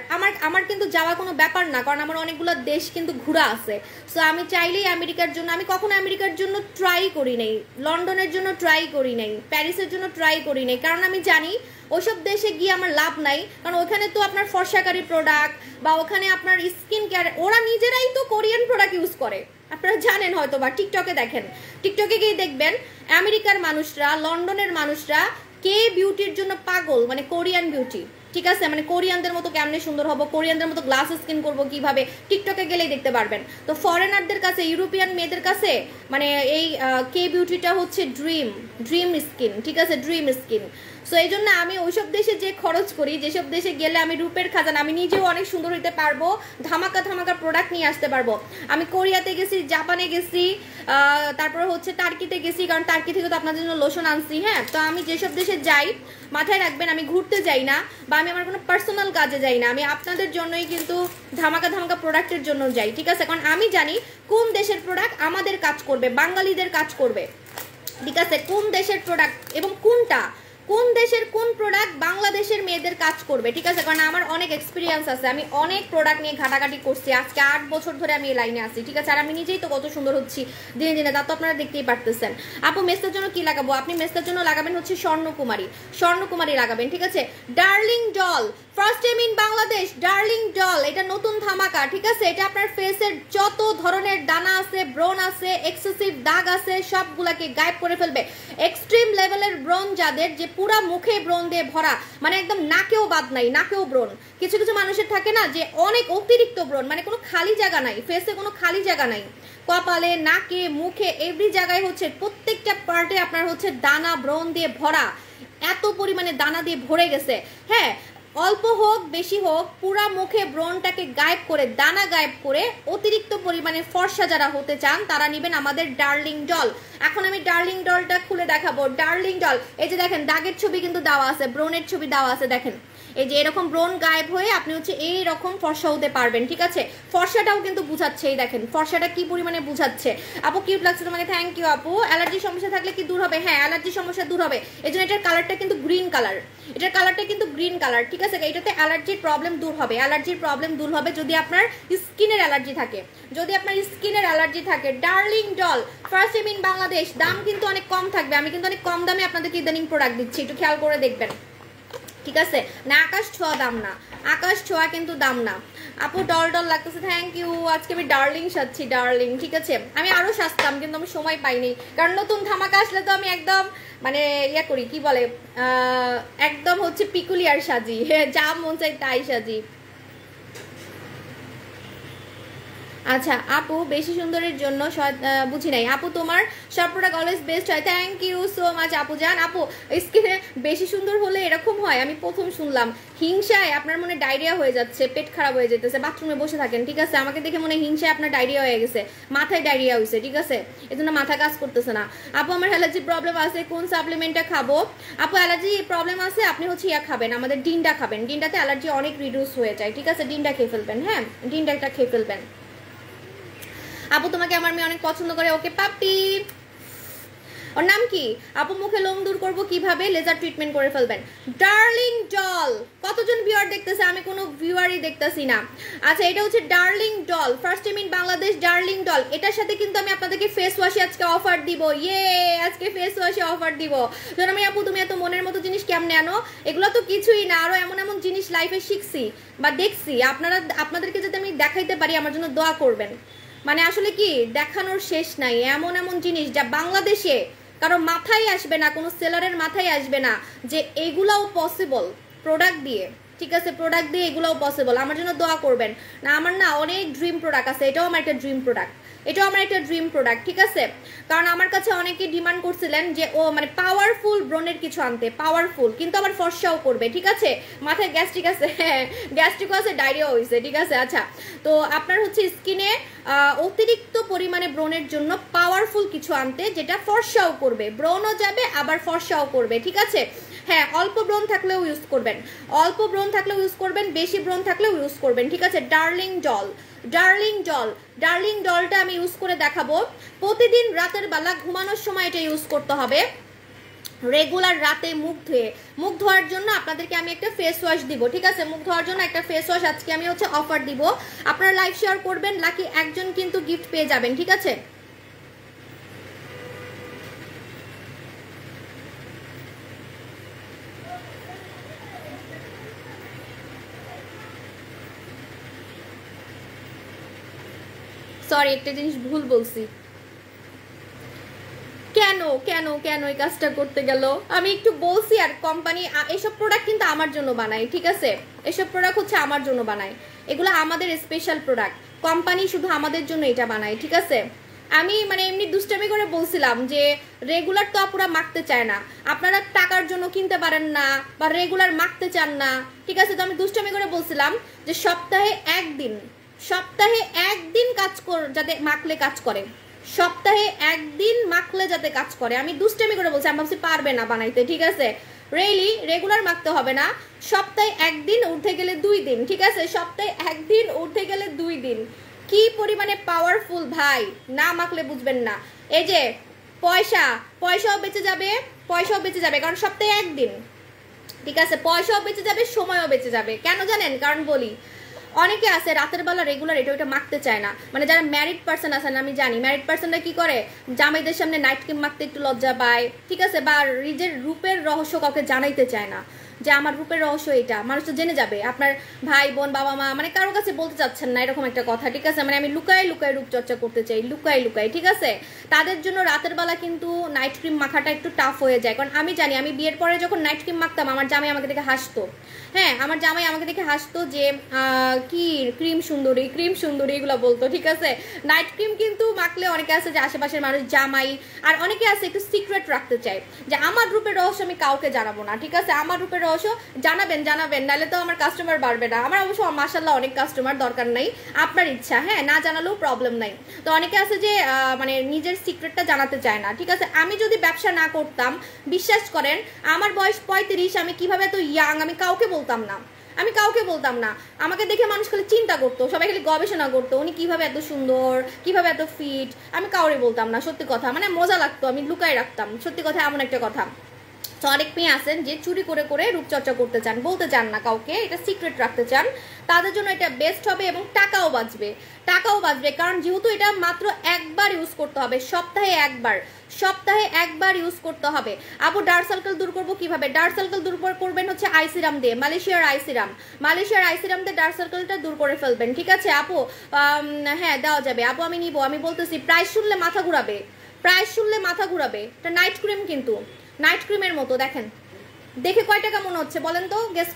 আমার কিন্তু যাওয়া কোনো ব্যাপার না, কারণ আমার অনেকগুলো দেশ কিন্তু ঘোরা আছে। সো আমি চাইলেই আমেরিকার জন্য, আমি কখনো আমেরিকার জন্য ট্রাই করি নাই, লন্ডনের জন্য ট্রাই করি নাই, প্যারিসের জন্য ট্রাই করি নাই, কারণ আমি জানি ওইসব দেশে গিয়ে আমার লাভ নাই। কারণ ওখানে তো আপনার ফর্সাকারী প্রোডাক্ট বা ওখানে আপনার স্কিন কেয়ার, ওরা নিজেরাই তো কোরিয়ান প্রোডাক্ট ইউজ করে, আপনারা জানেন হয়তো বা, টিকটকে দেখেন, টিকটকে গিয়ে দেখবেন আমেরিকার মানুষরা, লন্ডনের মানুষরা কে বিউটির জন্য পাগল, মানে কোরিয়ান বিউটি, ঠিক আছে, মানে কোরিয়ানদের মতো কেমনে সুন্দর হবো, কোরিয়ানদের মতো গ্লাস স্কিন করবো কিভাবে, টিকটকে গেলেই দেখতে পারবেন। তো ফরেনারদের কাছে, ইউরোপিয়ান মেয়েদের কাছে মানে এই কে বিউটিটা হচ্ছে ড্রিম স্কিন, ঠিক আছে, ড্রিম স্কিন। সো এই জন্য আমি ওইসব দেশে যে খরচ করি, যেসব দেশে গেলে আমি রূপের খাজানা, আমি নিজেও অনেক সুন্দর হইতে পারবো, ধামাকা প্রোডাক্ট নিয়ে আসতে পারবো। আমি কোরিয়াতে গেছি, জাপানে গেছি, তারপরে হচ্ছে টার্কিতে গেছি, কারণ টার্কি থেকে তো আপনাদের জন্য লোশন আনছি। হ্যাঁ, তো আমি যেসব দেশে যাই মাথায় রাখবেন, আমি ঘুরতে যাই না বা আমি আমার কোনো পার্সোনাল কাজে যাই না, আমি আপনাদের জন্যই কিন্তু ধামাকা প্রোডাক্টের জন্য যাই, ঠিক আছে। কারণ আমি জানি কোন দেশের প্রোডাক্ট আমাদের কাজ করবে, বাঙালিদের কাজ করবে, ঠিক আছে, কোন দেশের প্রোডাক্ট এবং কোন দেশের কোন প্রোডাক্ট বাংলাদেশের মেয়েদের কাজ করবে, ঠিক আছে। কারণ আমার অনেক এক্সপিরিয়েন্স আছে, আমি অনেক প্রোডাক্ট নিয়ে ঘাটাঘাটি করছি, আজকে 8 বছর ধরে আমি এই লাইনে আছি, ঠিক আছে। আর আমি নিজেই তো কত সুন্দর হচ্ছি দিনে দিনে, তা তো আপনারা দেখতেই পারতেছেন। আপু মেসের জন্য কি লাগাবো? আপনি মেসের জন্য লাগাবেন হচ্ছে স্বর্ণকুমারী লাগাবেন, ঠিক আছে। Darling doll first time in Bangladesh, darling doll, এটা নতুন ধামাকা, ঠিক আছে। এটা আপনার ফেসের যত ধরনের দানা আছে, ব্রণ আছে, এক্সেসিভ দাগ আছে, সবগুলাকে গায়েব করে ফেলবে। এক্সট্রিম লেভেলের ব্রণ যাদের, যে পুরা মুখে ব্রণ দিয়ে ভরা, মানে একদম নাকেও বাদ নাই, নাকেও ব্রণ, কিছু মানুষের থাকে না যে অনেক অতিরিক্ত ব্রণ, মানে কোনো খালি জায়গা নাই, ফেসে কোনো খালি জায়গা নাই, কপালে, নাকে, মুখে, এভরি জায়গায় হচ্ছে প্রত্যেকটা পার্টে আপনার হচ্ছে দানা ব্রণ দিয়ে ভরা, এত পরিমাণে দানা দিয়ে ভরে গেছে। হ্যাঁ, অল্প হোক বেশি হোক, পুরা মুখে ব্রণটাকে গায়েব করে, দানা গায়েব করে, অতিরিক্ত পরিমাণে ফর্সা যারা হতে চান তারা নেবেন আমাদের ডার্লিং ডল। এখন আমি ডার্লিং ডলটা খুলে দেখাবো। ডার্লিং ডল, এই যে দেখেন দাগের ছবি কিন্তু দেওয়া আছে, ব্রণের ছবি দেওয়া আছে, দেখেন এই যে এরকম ব্রণ গায়েব হয়ে আপনি হচ্ছে এইরকম ফর্সা হতে পারবেন, ঠিক আছে? ফর্সাটাও কিন্তু বুঝাচ্ছে, এই দেখেন ফর্সাটা কি পরিমাণে বুঝাচ্ছে। আপু কিউট লাগছে তোমাকে, থ্যাংক ইউ আপু। অ্যালার্জির সমস্যা থাকলে কি দূর হবে? হ্যাঁ অ্যালার্জির সমস্যা দূর হবে, এই জন্য এটার কালারটা কিন্তু গ্রিন কালার, এটার কালারটা কিন্তু গ্রিন কালার, ঠিক আছে? এটাতে অ্যালার্জির প্রবলেম দূর হবে, অ্যালার্জির প্রবলেম দূর হবে যদি আপনার স্কিনের অ্যালার্জি থাকে, যদি আপনার স্কিনের অ্যালার্জি থাকে। Darling doll first time in Bangladesh, দাম কিন্তু অনেক কম থাকবে, আমি কিন্তু অনেক কম দামে আপনাদেরকে ইদানিং প্রোডাক্ট দিচ্ছি, একটু খেয়াল করে দেখবেন, ঠিক আছে? না আকাশ ছোঁয়া দাম না, আকাশ ছোঁয়া কিন্তু দাম না। আপু ডল ডল লাগতেছে, থ্যাংক ইউ। আজকে আমি ডার্লিং সাজছি, ডার্লিং, ঠিক আছে? আমি আরো সাজতাম কিন্তু আমি সময় পাইনি, কারণ নতুন ধামাকা আসলে তো আমি একদম মানে ইয়া করি, কি বলে, একদম হচ্ছে পিকুলিয়ার সাজি, যা মন চাই তাই সাজি। আচ্ছা আপু বেশি সুন্দরের জন্য বুঝি নাই আপু, তোমার সব প্রোডাক্ট অলওয়েজ বেস্ট হয়, থ্যাংক ইউ সো মাচ আপু জান। আপু স্কিনে বেশি সুন্দর হলে এরকম হয়? আমি প্রথম শুনলাম। হিংসায় আপনার মনে ডায়রিয়া হয়ে যাচ্ছে, পেট খারাপ হয়ে যেতেছে, বাথরুমে বসে থাকেন, ঠিক আছে? আমাকে দেখে মনে হিংসায় আপনার ডায়রিয়া হয়ে গেছে, মাথায় ডায়রিয়া হয়েছে, ঠিক আছে? এজন্য মাথা কাজ করতেছে না। আপু আমার অ্যালার্জি প্রবলেম আছে, কোন সাপ্লিমেন্টটা খাবো? আপু অ্যালার্জি প্রবলেম আছে, আপনি হচ্ছে ইয়া খাবেন, আমাদের ডিমটা খাবেন, ডিমটাতে অ্যালার্জি অনেক রিডিউস হয়ে যায়, ঠিক আছে? ডিমটা খেয়ে ফেলবেন, হ্যাঁ ডিমটা একটা খেয়ে ফেলবেন। আপু তোমাকে আমার মেয়ে অনেক পছন্দ করে, ওকে পাপি। ওর নাম কি? আপু মুখে লোম দূর করবো কিভাবে? লেজার ট্রিটমেন্ট করে ফেলবেন। ডার্লিং ডল, কতজন ভিউয়ার দেখতেছে? আমি কোনো ভিউয়ারই দেখতেছি না। আচ্ছা এটা হচ্ছে darling doll, first time in Bangladesh darling doll. এটার সাথে কিন্তু আমি আপনাদেরকে ফেস ওয়াশে আজকে অফার দিব, ইয়ে আজকে ফেস ওয়াশে অফার দিব। আমি আপু তুমি এত মনের মতো জিনিস কেমনে আনো? এগুলো তো কিছুই না, আরো এমন এমন জিনিস লাইফে শিখছি বা দেখছি, আপনাদেরকে যাতে আমি দেখাইতে পারি আমার জন্য দোয়া করবেন। মানে আসলে কি দেখানোর শেষ নাই, এমন এমন জিনিস যা বাংলাদেশে কারো মাথায় আসবে না, কোনো সেলারের মাথায় আসবে না যে এইগুলাও পসিবল প্রোডাক্ট দিয়ে, ঠিক আছে? প্রোডাক্ট দিয়ে এগুলোও পসিবল। আমার জন্য দোয়া করবেন। না আমার না অনেক ড্রিম প্রোডাক্ট আছে, এটাও আমার একটা ড্রিম প্রোডাক্ট, এটাও আমার একটা ড্রিম প্রোডাক্ট, ঠিক আছে? কারণ আমার কাছে অনেকে ডিমান্ড করছিলেন যে ও মানে পাওয়ারফুল ব্রণের কিছু আনতে, পাওয়ারফুল কিন্তু আবার ফর্সাও করবে, ঠিক আছে? মাথায় গ্যাস্ট্রিক আছে, হ্যাঁ গ্যাস্ট্রিকও আছে, ডায়রিয়া হয়েছে, ঠিক আছে? আচ্ছা তো আপনার হচ্ছে স্কিনে অতিরিক্ত পরিমাণে ব্রণের জন্য পাওয়ারফুল কিছু আনতে, যেটা ফর্সাও করবে, ব্রণও যাবে আবার ফর্সাও করবে, ঠিক আছে? হ্যাঁ অল্প ব্রণ থাকলেও ইউজ করবেন, অল্প ব্রণ থাকলেও ইউজ করবেন, বেশি ব্রণ থাকলেও ইউজ করবেন, ঠিক আছে? Darling doll, darling doll, darling ডলটা আমি ইউজ করে দেখাবো। প্রতিদিন রাতের বেলা ঘুমানোর সময় এটা ইউজ করতে হবে, রেগুলার রাতে মুখ ধোয়ার জন্য আপনাদেরকে আমি একটা ফেস ওয়াশ দিব, ঠিক আছে? মুখ ধোয়ার জন্য একটা ফেস ওয়াশ আজকে আমি হচ্ছে অফার দিব, আপনারা লাইক শেয়ার করবেন, লাকি একজন কিন্তু গিফট পেয়ে যাবেন, ঠিক আছে? সরি একটা জিনিস ভুল বলছি, কেন কেন কেন এই কাজটা করতে গেল? আমি একটু বলছি আর কোম্পানি এসব প্রোডাক্ট কিন্তু আমার জন্য বানায়, ঠিক আছে? এসব প্রোডাক্ট হচ্ছে আমার জন্য বানায়, এগুলো আমাদের স্পেশাল প্রোডাক্ট, কোম্পানি শুধু আমাদের জন্য এটা বানায়, ঠিক আছে? আমি মানে এমনি দুষ্টামি করে বলছিলাম যে রেগুলার তো আপুরা মাখতে চায় না, আপনারা টাকার জন্য কিনতে পারেন না বা রেগুলার মাখতে চান না, ঠিক আছে? তো আমি দুষ্টামি করে বলছিলাম যে সপ্তাহে একদিন কাজ যাতে মাখলে কাজ করে, সপ্তাহে একদিন মাখলে যাতে কাজ করে। আমি দুষ্টামি করে বলছি, আমি ভাবছি পারবে না বানাইতে, ঠিক আছে? রিয়েলি রেগুলার মাখতে হবে না, সপ্তাহে একদিন উঠে গেলে 2 দিন, ঠিক আছে? সপ্তাহে একদিন উঠে গেলে 2 দিন, কি পরিমাণে পাওয়ারফুল ভাই, না মাখলে বুঝবেন না। এই যে পয়সাও বেঁচে যাবে, পয়সাও বেঁচে যাবে, কারণ সপ্তাহে একদিন, ঠিক আছে? পয়সাও বেঁচে যাবে, সময়ও বেঁচে যাবে। কেন জানেন? কারণ বলি, অনেকে আছে রাতের বেলা রেগুলার এটা ওইটা মাখতে চায় না, মানে যারা ম্যারিড পার্সন আছেন, আমি জানি ম্যারিড পার্সনরা কি করে, জামাইদের সামনে নাইট ক্রিম মাখতে একটু লজ্জা পায়, ঠিক আছে? বা নিজের রূপের রহস্য কাউকে জানাইতে চায় না যে আমার রূপের রহস্য এটা, মানুষ তো জেনে যাবে, আপনার ভাই বোন বাবা মা মানে কারো কাছে বলতে চাচ্ছেন না, এরকম একটা কথা, ঠিক আছে? মানে আমি লুকায় লুকায় রূপচর্চা করতে চাই, লুকায় লুকায়, ঠিক আছে? তাদের জন্য রাতের বেলা কিন্তু নাইট ক্রিম মাখাটা একটু টাফ হয়ে যায়, কারণ আমি জানি আমি বিয়ের পরে যখন নাইট ক্রিম মাখতাম আমার জামাই আমাকে দেখে হাসতো, হ্যাঁ আমার জামাই আমাকে দেখে হাসতো যে কি ক্রিম সুন্দরী এগুলো বলতো, ঠিক আছে? নাইট ক্রিম কিন্তু মাখলে অনেকে আছে যে আশেপাশের মানুষ জামাই, আর অনেকে আছে একটু সিক্রেট রাখতে চায় যে আমার রূপের রহস্য আমি কাউকে জানাবো না, ঠিক আছে? আমার রূপের রহস্য অবশ্য জানাবেন, নাহলে তো আমার কাস্টমার বাড়বে না। আমার অবশ্য মাশাআল্লাহ অনেক কাস্টমার, দরকার নাই, আপনার ইচ্ছা, হ্যাঁ, না জানালেও প্রবলেম নাই। তো অনেকে আছে যে মানে নিজের সিক্রেটটা জানাতে চায় না, ঠিক আছে। আমি যদি ব্যবসা না করতাম, বিশ্বাস করেন আমার বয়স 35, আমি কিভাবে এত ইয়াং আমি কাউকে বলতাম না, আমাকে দেখে মানুষ খালি চিন্তা করতো, সবাই খালি গবেষণা করতো উনি কিভাবে এত সুন্দর, কিভাবে এত ফিট, আমি কাউরে বলতাম না, সত্যি কথা, মানে মজা লাগতো, আমি লুকায় রাখতাম, সত্যি কথা এমন একটা কথা। তো অনেক মেয়ে আছেন যে চুরি করে করে রূপচর্চা করতে চান, বলতে চান না কাউকে, এটা সিক্রেট রাখতে চান, তাদের জন্য এটা বেস্ট হবে এবং টাকাও বাঁচবে, কারণ যেহেতু এটা মাত্র একবার ইউজ করতে হবে, সপ্তাহে একবার ইউজ করতে হবে। আপু ডার্ক সার্কেল দূর করবো কিভাবে? ডার্ক সার্কেল দূর করবেন হচ্ছে আই সিরাম দিয়ে, মালয়েশিয়ার আই সিরাম দিয়ে ডার্ক সার্কেলটা দূর করে ফেলবেন, ঠিক আছে আপু? হ্যাঁ দেওয়া যাবে আপু, আমি নিব, আমি বলতেছি, প্রাইস শুনলে মাথা ঘুরাবে, এটা নাইট ক্রিম, কিন্তু নাইট ক্রিমের মতো, দেখে কয় টাকা মনে হচ্ছে বলেন তো, গেস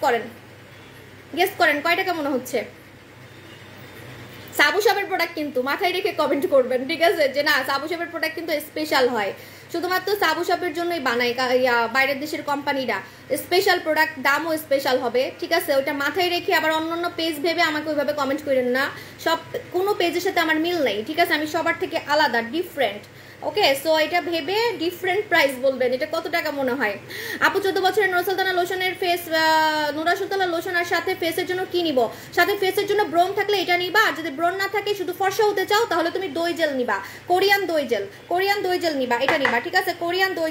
করেন কয় টাকা মনে হচ্ছে? সাবু শপের প্রোডাক্ট কিন্তু মাথায় রেখে কমেন্ট করবেন, ঠিক আছে, যে না সাবু শপের প্রোডাক্ট কিন্তু স্পেশাল হয়, শুধুমাত্র সাবু শপের জন্যই বানায় বাইরের দেশের কোম্পানিরা, স্পেশাল প্রোডাক্ট, দামও স্পেশাল হবে, ঠিক আছে। ওটা মাথায় রেখে আবার অন্য পেজ ভেবে আমাকে ওইভাবে কমেন্ট করেন না, কোনো পেজের সাথে আমার মিল নেই, ঠিক আছে, আমি সবার থেকে আলাদা, ডিফারেন্ট, ওকে। সো এটা ভেবে ডিফারেন্ট প্রাইস বলবেন, এটা কত টাকা মনে হয়? আপু 14 বছরের নুরা সুলতানা লোশনের নুরা সুলতানা লোশন আর সাথে ফেসের জন্য কি নিব? সাথে ফেসের জন্য ব্রণ থাকলে এটা নিবা, আর যদি ব্রণ না থাকে শুধু ফর্সা হতে চাও তাহলে তুমি দই জেল নিবা, কোরিয়ান দই জেল নিবা, এটা নিবা, ঠিক আছে, কোরিয়ান দই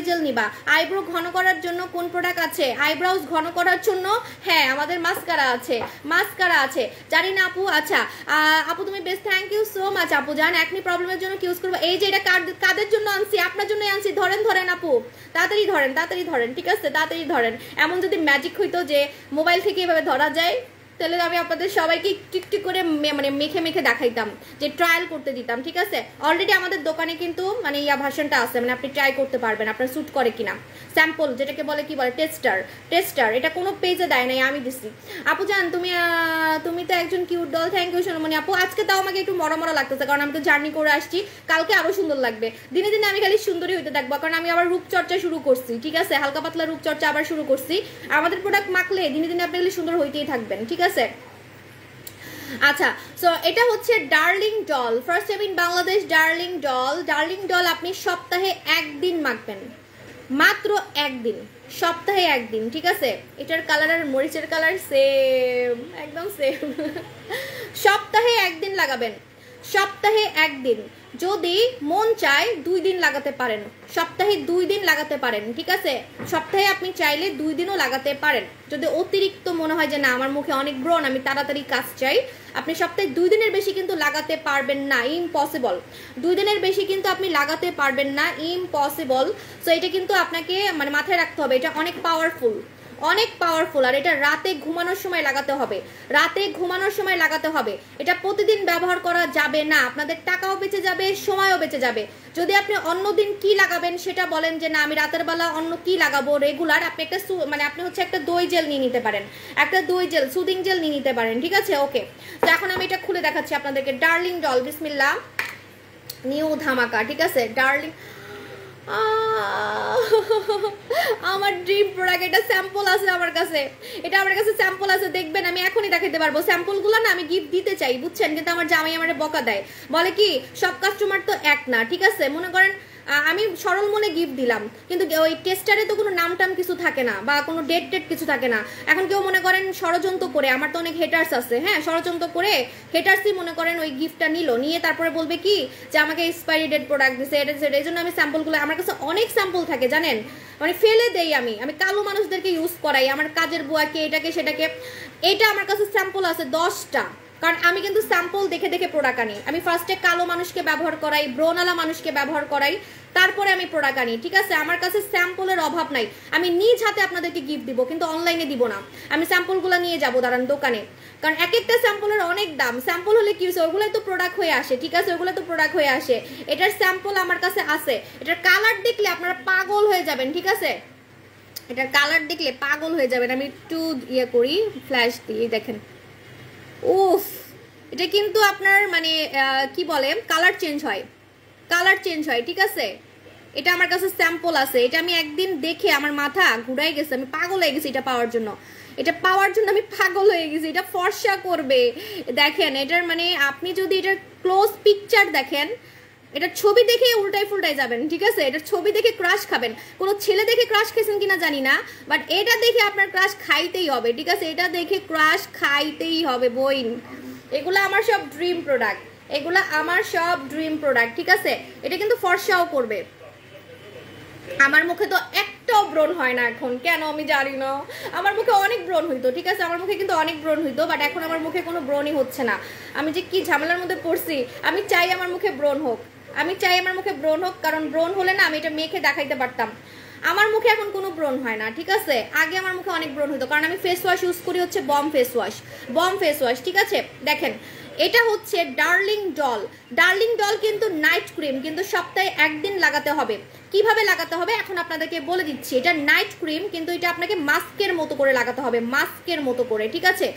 জেল নিবা। আইব্রো ঘন করার জন্য কোন প্রোডাক্ট আছে? আইব্রাউজ ঘন করার জন্য হ্যাঁ আমাদের মাস্কারা আছে, জানি না আপু। আচ্ছা আপু তুমি best, thank you so much আপু। জান একনি প্রবলেমের জন্য ইউজ করবো, এই যে এটা কাদের জন্য আনছি? আপনার জন্যই আনছি, ধরেন আপু, তাড়াতাড়ি ধরেন, ঠিক আছে, তাড়াতাড়ি ধরেন। এমন যদি ম্যাজিক হইতো যে মোবাইল থেকে এভাবে ধরা যায়, তাহলে আমি আপনাদের সবাইকে টিকটিক করে মানে মেখে দেখাইতাম, যে ট্রায়াল করতে দিতাম, ঠিক আছে। অলরেডি আমাদের দোকানে কিন্তু মানে ভার্সনটা আছে, মানে আপনি ট্রাই করতে পারবেন আপনার স্যুট করে কিনা, স্যাম্পল যেটাকে বলে, কি বলে, টেস্টার, এটা কোনো পেজে দেয় নাই, আমি দিছি। আপু জান তুমি তো একজন কিউট ডল, থ্যাংক ইউ সোনামণি আপু। আজকে তাও আমাকে একটু মরা লাগতেছে, কারণ আমি তো জার্নি করে আসছি, কালকে আরো সুন্দর লাগবে, দিনে দিনে আমি খালি সুন্দরী হইতে থাকবো, কারণ আমি আবার রূপচর্চা শুরু করছি, ঠিক আছে, হালকা পাতলা রূপচর্চা আবার শুরু করছি। আমাদের প্রোডাক্ট মাখলে দিনে দিনে আপনি খালি সুন্দর হইতেই থাকবেন, ঠিক আছে। আচ্ছা, সো এটা হচ্ছে darling doll, first time in Bangladesh, darling doll আপনি সপ্তাহে একদিন মাখবেন, মাত্র একদিন, সপ্তাহে একদিন, ঠিক আছে। এটার কালার আর মরিচের কালার সেম, একদম সেম। সপ্তাহে একদিন লাগাবেন, সপ্তাহে একদিন, যদি মন চায় 2 দিন লাগাতে পারেন, সপ্তাহে 2 দিন লাগাতে পারেন, ঠিক আছে। সপ্তাহে আপনি চাইলে 2 দিনও লাগাতে পারেন, যদি অতিরিক্ত মনে হয় যে না আমার মুখে অনেক ব্রণ, আমি তাড়াতাড়ি কাজ চাই, আপনি সপ্তাহে 2 দিনের বেশি কিন্তু লাগাতে পারবেন না, ইম্পসিবল। 2 দিনের বেশি কিন্তু আপনি লাগাতে পারবেন না, ইম্পসিবল। সো এটা কিন্তু আপনাকে মানে মাথায় রাখতে হবে, এটা অনেক পাওয়ারফুল, আর এটা রাতে ঘুমানোর সময় লাগাতে হবে, এটা প্রতিদিন ব্যবহার করা যাবে না, আপনাদের টাকাও বেঁচে যাবে, সময়ও বেঁচে যাবে। যদি আপনি অন্যদিন কি লাগাবেন সেটা বলেন, যে না আমি রাতের বেলা অন্য কি লাগাবো রেগুলার, আপনি একটা মানে আপনি হচ্ছে একটা দই জেল নিয়ে নিতে পারেন, একটা দই জেল, সুদিং জেল নিয়ে নিতে পারেন, ঠিক আছে, ওকে। তো এখন আমি এটা খুলে দেখাচ্ছি আপনাদেরকে, ডার্লিং ডল, বিসমিল্লাহ, নিউ ধামাকা, ঠিক আছে, ডার্লিং, আমার ড্রিম প্রোডাক্ট, এটা স্যাম্পল আছে আমার কাছে, স্যাম্পল আছে, দেখবেন আমি এখনই দেখাতে পারবো। স্যাম্পলগুলো না আমি গিফট দিতে চাই, বুঝছেন, কিন্তু আমার জামাই আমারে বকা দেয়, বলে কি সব কাস্টমার তো এক না, ঠিক আছে। মনে করেন আমি সরল মনে গিফট দিলাম, কিন্তু ওই টেস্টারে তো কোনো নাম টাম কিছু থাকে না, বা কোনো ডেট কিছু থাকে না। এখন কেউ মনে করেন ষড়যন্ত্র করে, আমার তো অনেক হেটার্স আছে, হ্যাঁ, ষড়যন্ত্র করে হেটার্সই মনে করেন ওই গিফটটা নিয়ে তারপরে বলবে কি যে আমাকে এক্সপায়ারি ডেট প্রোডাক্ট দিছে, এটা এই জন্য আমি স্যাম্পলগুলো, আমার কাছে অনেক স্যাম্পল থাকে জানেন, মানে ফেলে দেই আমি কালো মানুষদেরকে ইউজ করাই, আমার কাজের বুয়াকে, এটাকে সেটাকে। এটা আমার কাছে স্যাম্পল আছে 10টা, কারণ আমি কিন্তু স্যাম্পল দেখে প্রোডাক্ট আনি। আমি ফার্স্টে কালো মানুষকে ব্যবহার করাই, ব্রোনালা মানুষকে ব্যবহার করাই, তারপরে আমি প্রোডাক্ট আনি, ঠিক আছে। আমার কাছে স্যাম্পলের অভাব নাই, আমি নিজ হাতে আপনাদেরকে গিফট দিব, কিন্তু অনলাইনে দিব না, আমি স্যাম্পলগুলো নিয়ে যাব দাঁড়ান দোকানে, কারণ এক একটা স্যাম্পলের অনেক দাম। স্যাম্পল হলে কি হচ্ছে, ওগুলোই তো প্রোডাক্ট হয়ে আসে, ঠিক আছে, এটার স্যাম্পল আমার কাছে আছে। এটার কালার দেখলে আপনারা পাগল হয়ে যাবেন, ঠিক আছে, এটার কালার দেখলে পাগল হয়ে যাবেন। আমি একটু করি, ফ্ল্যাশ দিয়ে দেখেন, উফ, এটা কিন্তু আপনার মানে কি বলে কালার চেঞ্জ হয়, ঠিক আছে, এটা আমার কাছে স্যাম্পল আছে, এটা আমি একদিন দেখে আমার মাথা ঘুরাই গেছে, আমি পাগল হয়ে গেছি এটা পাওয়ার জন্য। এটা পাওয়ার জন্য আমি পাগল হয়ে গেছি। এটা ফর্সা করবে, দেখেন এটার মানে আপনি যদি এটার ক্লোজ পিকচার দেখেন, এটা ছবি দেখে উল্টাই ফুলটাই যাবেন, ঠিক আছে? এটার ছবি দেখে ক্রাশ খাবেন। কোনো ছেলে দেখে ক্রাশ খেয়েছেন কিনা জানি না, বাট এটা দেখে আপনার ক্রাশ খাইতেই হবে, ঠিক আছে? এটা দেখে ক্রাশ খাইতেই হবে বইন। এগুলো আমার সব ড্রিম প্রোডাক্ট, এগুলো আমার সব ড্রিম প্রোডাক্ট, ঠিক আছে? এটা কিন্তু ফর্সাও করবে। আমার মুখে তো একটাও ব্রণ হয় না এখন, কেন আমি জানি না। আমার মুখে অনেক ব্রণ হইতো, ঠিক আছে? আমার মুখে কিন্তু অনেক ব্রণ হইতো, বাট এখন আমার মুখে কোনো ব্রণই হচ্ছে না। আমি যে কি ঝামেলার মধ্যে পড়ছি। আমি চাই আমার মুখে ব্রণ হোক, আমি চাই আমার মুখে ব্রণ হোক, কারণ ব্রণ হলে না আমি এটা মেখে দেখাইতে পারতাম। আমার মুখে এখন কোনো ব্রণ হয় না, ঠিক আছে? আগে আমার মুখে অনেক ব্রণ হইতো, কারণ আমি ফেস ওয়াশ ইউজ করি হচ্ছে বম ফেস ওয়াশ, বম ফেস ওয়াশ, ঠিক আছে? দেখেন এটা হচ্ছে ডার্লিং ডল। ডার্লিং ডল কিন্তু নাইট ক্রিম, কিন্তু সপ্তাহে একদিন লাগাতে হবে। কিভাবে লাগাতে হবে এখন আপনাদেরকে বলে দিচ্ছি। এটা নাইট ক্রিম, কিন্তু এটা আপনাকে মাস্কের মতো করে লাগাতে হবে, মাস্কের মতো করে, ঠিক আছে?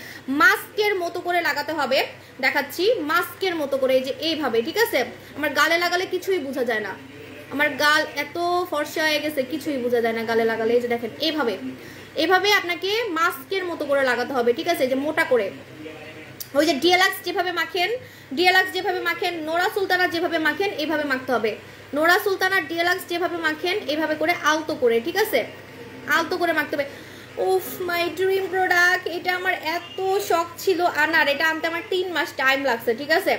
মাস্কের মতো করে লাগাতে হবে, দেখাচ্ছি মাস্কের মতো করে, এই যে এইভাবে, ঠিক আছে? আমার গালে লাগালে কিছুই বোঝা যায় না, আমার গাল এত ফর্সা হয়ে গেছে কিছুই বোঝা যায় না গালে লাগালে। এই যে দেখেন এইভাবে, এভাবে আপনাকে মাস্কের মতো করে লাগাতে হবে, ঠিক আছে? এই যে মোটা করে, ওই যে ডিএলএক্স যেভাবে মাখেন, ডিএলএক্স যেভাবে মাখেন, নোরা সুলতানা যেভাবে মাখেন এইভাবে মাখতে হবে। নোরা সুলতানা ডিএলএক্স যেভাবে মাখেন এইভাবে করে আলতো করে, ঠিক আছে? আলতো করে মাখতে হবে। উফ মাই ড্রিম প্রোডাক্ট, এটা আমার এত শখ ছিল আনার, এটা আনতে আমার 3 মাস টাইম লাগছে, ঠিক আছে?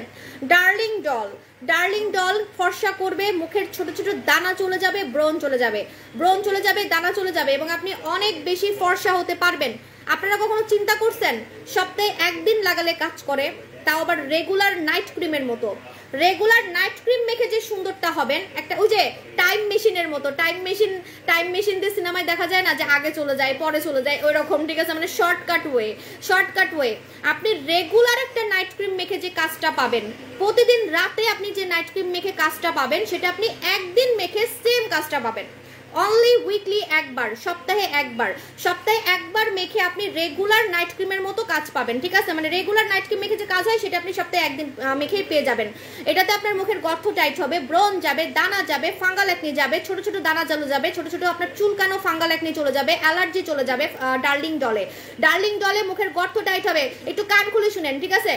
ডার্লিং ডল, ডার্লিং ডল ফর্সা করবে, মুখের ছোট ছোট দানা চলে যাবে, ব্রণ চলে যাবে, ব্রণ চলে যাবে, দানা চলে যাবে, এবং আপনি অনেক বেশি ফর্সা হতে পারবেন। আপনারা কখনো চিন্তা করছেন সপ্তাহে একদিন লাগালে কাজ করে, তাও আবার রেগুলার নাইট ক্রিমের মতো? রেগুলার নাইট ক্রিম মেখে যে সুন্দরটা হবেন, একটা ওই যে টাইম মেশিনের মতো, টাইম মেশিন দিয়ে সিনেমায় দেখা যায় না যে আগে চলে যায় পরে চলে যায়, ওই রকম, ঠিক আছে? মানে শর্টকাট ওয়ে, শর্টকাট ওয়ে। আপনি রেগুলার একটা নাইট ক্রিম মেখে যে কাজটা পাবেন, প্রতিদিন রাতে আপনি যে নাইট ক্রিম মেখে কাজটা পাবেন, সেটা আপনি একদিন মেখে সেম কাজটা পাবেন। অনলি উইকলি একবার, সপ্তাহে একবার, সপ্তাহে একবার মেখে আপনি রেগুলার নাইট ক্রিমের মতো কাজ পাবেন, ঠিক আছে? মানে রেগুলার নাইট ক্রিম মেখে যে কাজ হয় সেটা আপনি সপ্তাহে একদিন মেখেই পেয়ে যাবেন। এটাতে আপনার মুখের গর্ত টাইট হবে, ব্রণ যাবে, দানা যাবে, ফাঙ্গাল একনি যাবে, ছোট ছোট দানা চলে যাবে, ছোট ছোট আপনার চুলকানো ফাঙ্গাল একনি চলে যাবে, অ্যালার্জি চলে যাবে ডার্লিং ডলে। ডার্লিং ডলে মুখের গর্ত টাইট হবে। একটু কান খুলে শুনেন, ঠিক আছে?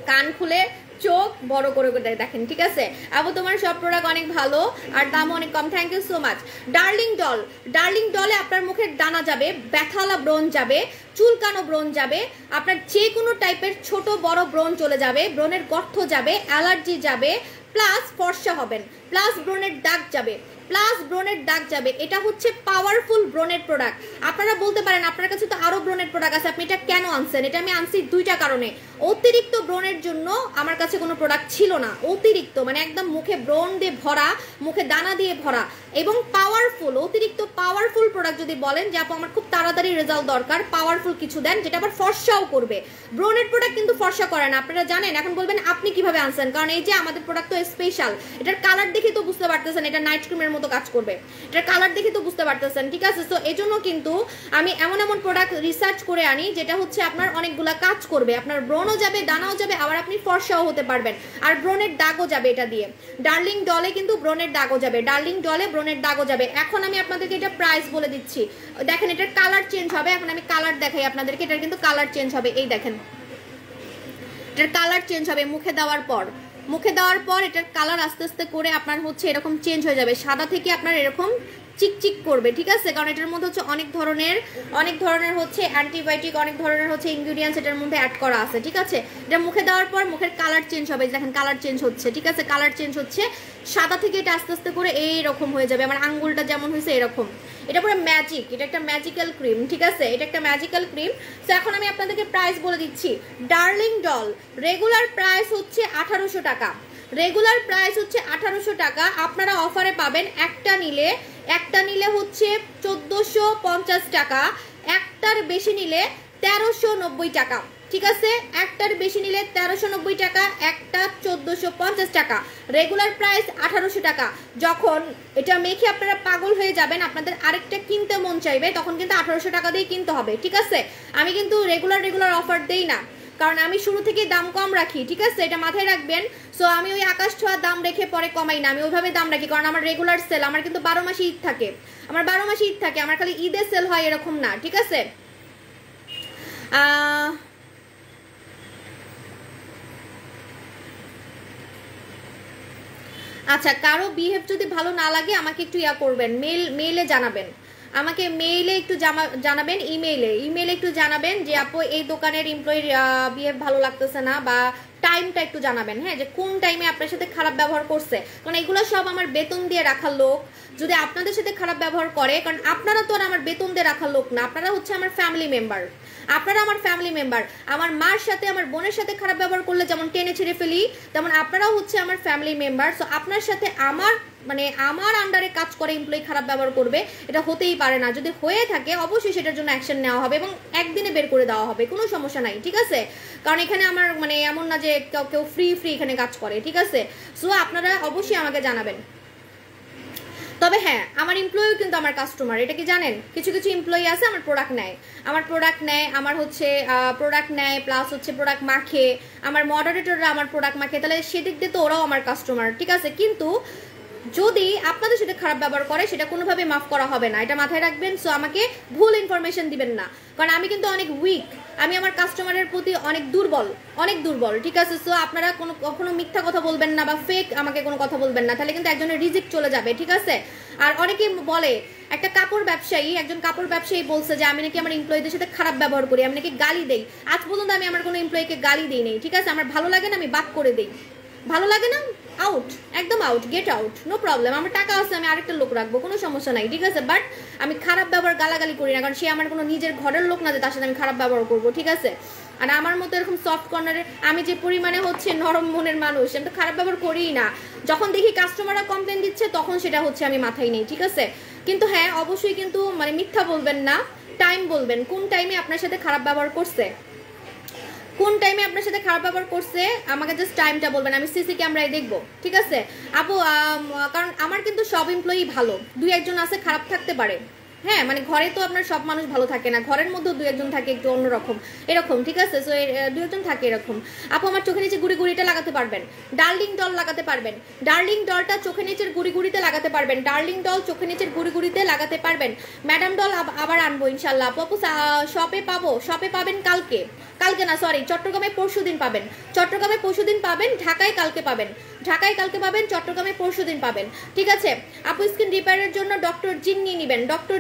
কান খুলে চোখ বড় করে দেখেন, ঠিক আছে? আবু তোমার সব প্রোডাক্ট অনেক ভালো আর দাম অনেক কম, thank you so much. Darling doll, darling ডলে আপনার মুখের দানা যাবে, ব্যথালা ব্রণ যাবে, চুলকানো ব্রণ যাবে, আপনার যে কোনো টাইপের ছোট বড় ব্রণ চলে যাবে, ব্রণের গর্ত যাবে, অ্যালার্জি যাবে, প্লাস ফর্সা হবেন, প্লাস ব্রণের দাগ যাবে, প্লাস ব্রণের দাগ যাবে। এটা হচ্ছে পাওয়ারফুল ব্রণের প্রোডাক্ট। আপনারা বলতে পারেন আপনার কাছে তো আরো ব্রণের প্রোডাক্ট আছে, আপনি এটা কেন আনছেন? এটা আমি আনছি দুইটা কারণে। অতিরিক্ত ব্রণের জন্য আমার কাছে কোনো প্রোডাক্ট ছিল না, অতিরিক্ত মানে একদম মুখে ব্রণ দিয়ে ভরা, মুখে দানা দিয়ে ভরা, এবং পাওয়ারফুল, অতিরিক্ত পাওয়ারফুল প্রোডাক্ট যদি বলেন যে আপু আমার খুব তাড়াতাড়ি রেজাল্ট দরকার, পাওয়ারফুল কিছু দেন যেটা আবার ফর্সাও করবে। ব্রণের প্রোডাক্ট কিন্তু ফর্সা করে না, আপনারা জানেন। এখন বলবেন আপনি কিভাবে আনছেন, কারণ এই যে আমাদের প্রোডাক্ট তো স্পেশাল, এটার কালার দেখে তো বুঝতে পারতেছেন এটা নাইট ক্রিমের মতো কাজ করবে, এটার কালার দেখে তো বুঝতে পারতেছেন, ঠিক আছে? তো এই জন্য কিন্তু আমি এমন এমন প্রোডাক্ট রিসার্চ করে আনি যেটা হচ্ছে আপনার অনেকগুলা কাজ করবে, আপনার ব্রণও যাবে, দানাও যাবে, আবার আপনি ফর্সাও হতে পারবেন, আর ব্রণের দাগও যাবে এটা দিয়ে। ডার্লিং ডলে কিন্তু ব্রণের দাগও যাবে, ডার্লিং ডলে ব্রণের দাগও যাবে। এখন আমি আপনাদেরকে এটা প্রাইস বলে দিচ্ছি, দেখেন এটার কালার চেঞ্জ হবে। এখন আমি কালার দেখাই আপনাদেরকে, এটার কিন্তু কালার চেঞ্জ হবে, এই দেখেন এটার কালার চেঞ্জ হবে মুখে দেওয়ার পর, মুখে দেওয়ার পর এটার কালার আস্তে আস্তে করে আপনার হচ্ছে এরকম চেঞ্জ হয়ে যাবে, সাদা থেকে আপনার এরকম চিকচিক করবে, ঠিক আছে? কারণ এটার মধ্যে হচ্ছে অনেক ধরনের হচ্ছে অ্যান্টিবায়োটিক, অনেক ধরনের হচ্ছে ইনগ্রিডিয়েন্টস এটার মধ্যে অ্যাড করা আছে, ঠিক আছে? এটা মুখে দেওয়ার পর মুখের কালার চেঞ্জ হবে, দেখেন কালার চেঞ্জ হচ্ছে, ঠিক আছে? কালার চেঞ্জ হচ্ছে, সাদা থেকে এটা আস্তে আস্তে করে এইরকম হয়ে যাবে, আমার আঙ্গুলটা যেমন হয়েছে এরকম। এটা পুরো ম্যাজিক, এটা একটা ম্যাজিক্যাল ক্রিম, ঠিক আছে? এটা একটা ম্যাজিক্যাল ক্রিম। তো এখন আমি আপনাদেরকে প্রাইস বলে দিচ্ছি। ডার্লিং ডল রেগুলার প্রাইস হচ্ছে 1800 টাকা, রেগুলার প্রাইস হচ্ছে 1800 টাকা। আপনারা অফারে পাবেন একটা নিলে হচ্ছে 1450 টাকা, একটার বেশি নিলে 1390 টাকা, ঠিক আছে? একটার বেশি নিলে 1390 টাকা, একটা 1450 টাকা, রেগুলার প্রাইস 1800 টাকা। যখন এটা মেখে আপনারা পাগল হয়ে যাবেন, আপনাদের আরেকটা কিনতে মন চাইবে, তখন কিন্তু 1800 টাকা দিয়ে কিনতে হবে, ঠিক আছে? আমি কিন্তু রেগুলার অফার দেই না, কারণ আমি শুরু থেকেই দাম কম রাখি, ঠিক আছে, এটা মাথায় রাখবেন। সো আমি ওই আকাশ ছোঁয়া দাম রেখে পরে কমাই না, আমি ওইভাবে দাম রাখি, কারণ আমার রেগুলার সেল, আমার কিন্তু 12 মাসে ঈদ থাকে, আমার 12 মাসে ঈদ থাকে, আমার খালি ঈদে সেল হয় এরকম না, ঠিক আছে। আচ্ছা, কারো বিহেভ যদি ভালো না লাগে আমাকে একটু ইয়া করবেন, মেইলে জানাবেন, আমাকে মেইলে একটু জানাবেন, ইমেইলে একটু জানাবেন যে আপু এই দোকানের এমপ্লয়ির বিহেভ ভালো লাগতেছে না, বা টাইমটা একটু জানাবেন, হ্যাঁ, যে কোন টাইমে আপনার সাথে খারাপ ব্যবহার করছে, কারণ এগুলো সব আমার বেতন দিয়ে রাখার লোক। যদি আপনাদের সাথে খারাপ ব্যবহার করে, কারণ আপনারা তো আর আমার বেতন দিয়ে রাখার লোক না, আপনারা হচ্ছে আমার ফ্যামিলি মেম্বার, আপনারা আমার ফ্যামিলি মেম্বার। আমার মার সাথে আমার বোনের সাথে খারাপ ব্যবহার করলে যেমন টেনে ছেড়ে ফেলি, তেমন আপনারাও হচ্ছে আমার ফ্যামিলি মেম্বার। সো আপনার সাথে আমার আমার আন্ডারে কাজ করে এমপ্লয়ি খারাপ ব্যবহার করবে, এটা হতেই পারে না। যদি হয়ে থাকে অবশ্যই সেটার জন্য অ্যাকশন নেওয়া হবে এবং একদিনে বের করে দেওয়া হবে, কোনো সমস্যা নাই, ঠিক আছে। কারণ এখানে আমার এমন না যে কেউ ফ্রি এখানে কাজ করে, ঠিক আছে। সো আপনারা অবশ্যই আমাকে জানাবেন। তবে হ্যাঁ, আমার এমপ্লয়িও কিন্তু আমার কাস্টমার, এটা কি জানেন? কিছু এমপ্লয়ি আছে আমার প্রোডাক্ট নেয়, আমার হচ্ছে প্রোডাক্ট নেয়, প্লাস হচ্ছে প্রোডাক্ট মাখে, আমার মডারেটররা আমার প্রোডাক্ট মাখে, তাহলে সেদিক দিয়ে তো ওরাও আমার কাস্টমার, ঠিক আছে। কিন্তু যদি আপনাদের সাথে খারাপ ব্যবহার করে সেটা কোনোভাবে মাফ করা হবে না, এটা মাথায় রাখবেন। সো আমাকে ভুল ইনফরমেশন দিবেন না, কারণ আমি কিন্তু অনেক উইক, আমি আমার কাস্টমারের প্রতি অনেক দুর্বল, ঠিক আছে। সো আপনারা কখনো মিথ্যা কথা বলবেন না বা ফেক আমাকে কোনো কথা বলবেন না, তাহলে কিন্তু একজনের রিজেক্ট চলে যাবে, ঠিক আছে। আর অনেকে বলে, একজন কাপড় ব্যবসায়ী বলছে যে আমি নাকি আমার এমপ্লয়ীদের সাথে খারাপ ব্যবহার করি, আমি নাকি গালি দেই। আজ পর্যন্ত আমি আমার কোনো এমপ্লয়ীকে গালি দিই নেই, ঠিক আছে। আমার ভালো লাগে না আমি বাদ করে দেই, ভালো লাগে না আউট, একদম out, get out, no problem. আমার টাকা আছে, আমি আরেকটা লোক রাখবো, কোনো সমস্যা নাই, ঠিক আছে। বাট আমি খারাপ ব্যবহার গালাগালি করি না, কারণ সে আমার কোনো নিজের ঘরের লোক না যে তার সাথে আমি খারাপ ব্যবহার করবো, ঠিক আছে। আর আমার মতো এরকম সফট কর্নারে আমি যে পরিমাণে হচ্ছে নরম মনের মানুষ, আমি তো খারাপ ব্যবহার করিই না। যখন দেখি কাস্টমাররা কমপ্লেন দিচ্ছে তখন সেটা হচ্ছে আমি মাথায় নেই, ঠিক আছে। কিন্তু হ্যাঁ, অবশ্যই কিন্তু মিথ্যা বলবেন না, টাইম বলবেন, কোন টাইমে আপনার সাথে খারাপ ব্যবহার করছে, আমাকে জাস্ট টাইমটা বলবেন, আমি সিসি ক্যামেরায় দেখবো, ঠিক আছে আপু। কারণ আমার কিন্তু সব এমপ্লয়ি ভালো, 2-1 আছে খারাপ থাকতে পারে, হ্যাঁ, ঘরে তো আপনার সব মানুষ ভালো থাকে না, ঘরের মধ্যেও 2-1 থাকে একটু অন্যরকম এরকম, ঠিক আছে। সো 2-1 থাকে এরকম। আপু আমার চোখের নিচে গুড়িটা লাগাতে পারবেন, ডার্লিং ডল লাগাতে পারবেন, ডার্লিং ডলটা চোখের নিচের গুড়িতে লাগাতে পারবেন, ডার্লিং ডল চোখের নিচের গুড়িতে লাগাতে পারবেন। ম্যাডাম ডল আবার আনবো ইনশাল্লাহ। আপু শপে পাবেন কালকে না, সরি, চট্টগ্রামে পরশুদিন পাবেন, ঢাকায় কালকে পাবেন, চট্টগ্রামে পরশুদিন পাবেন, ঠিক আছে। আপু স্কিন রিপেয়ারের জন্য ডক্টর জিন নিয়ে নেবেন, ডক্টর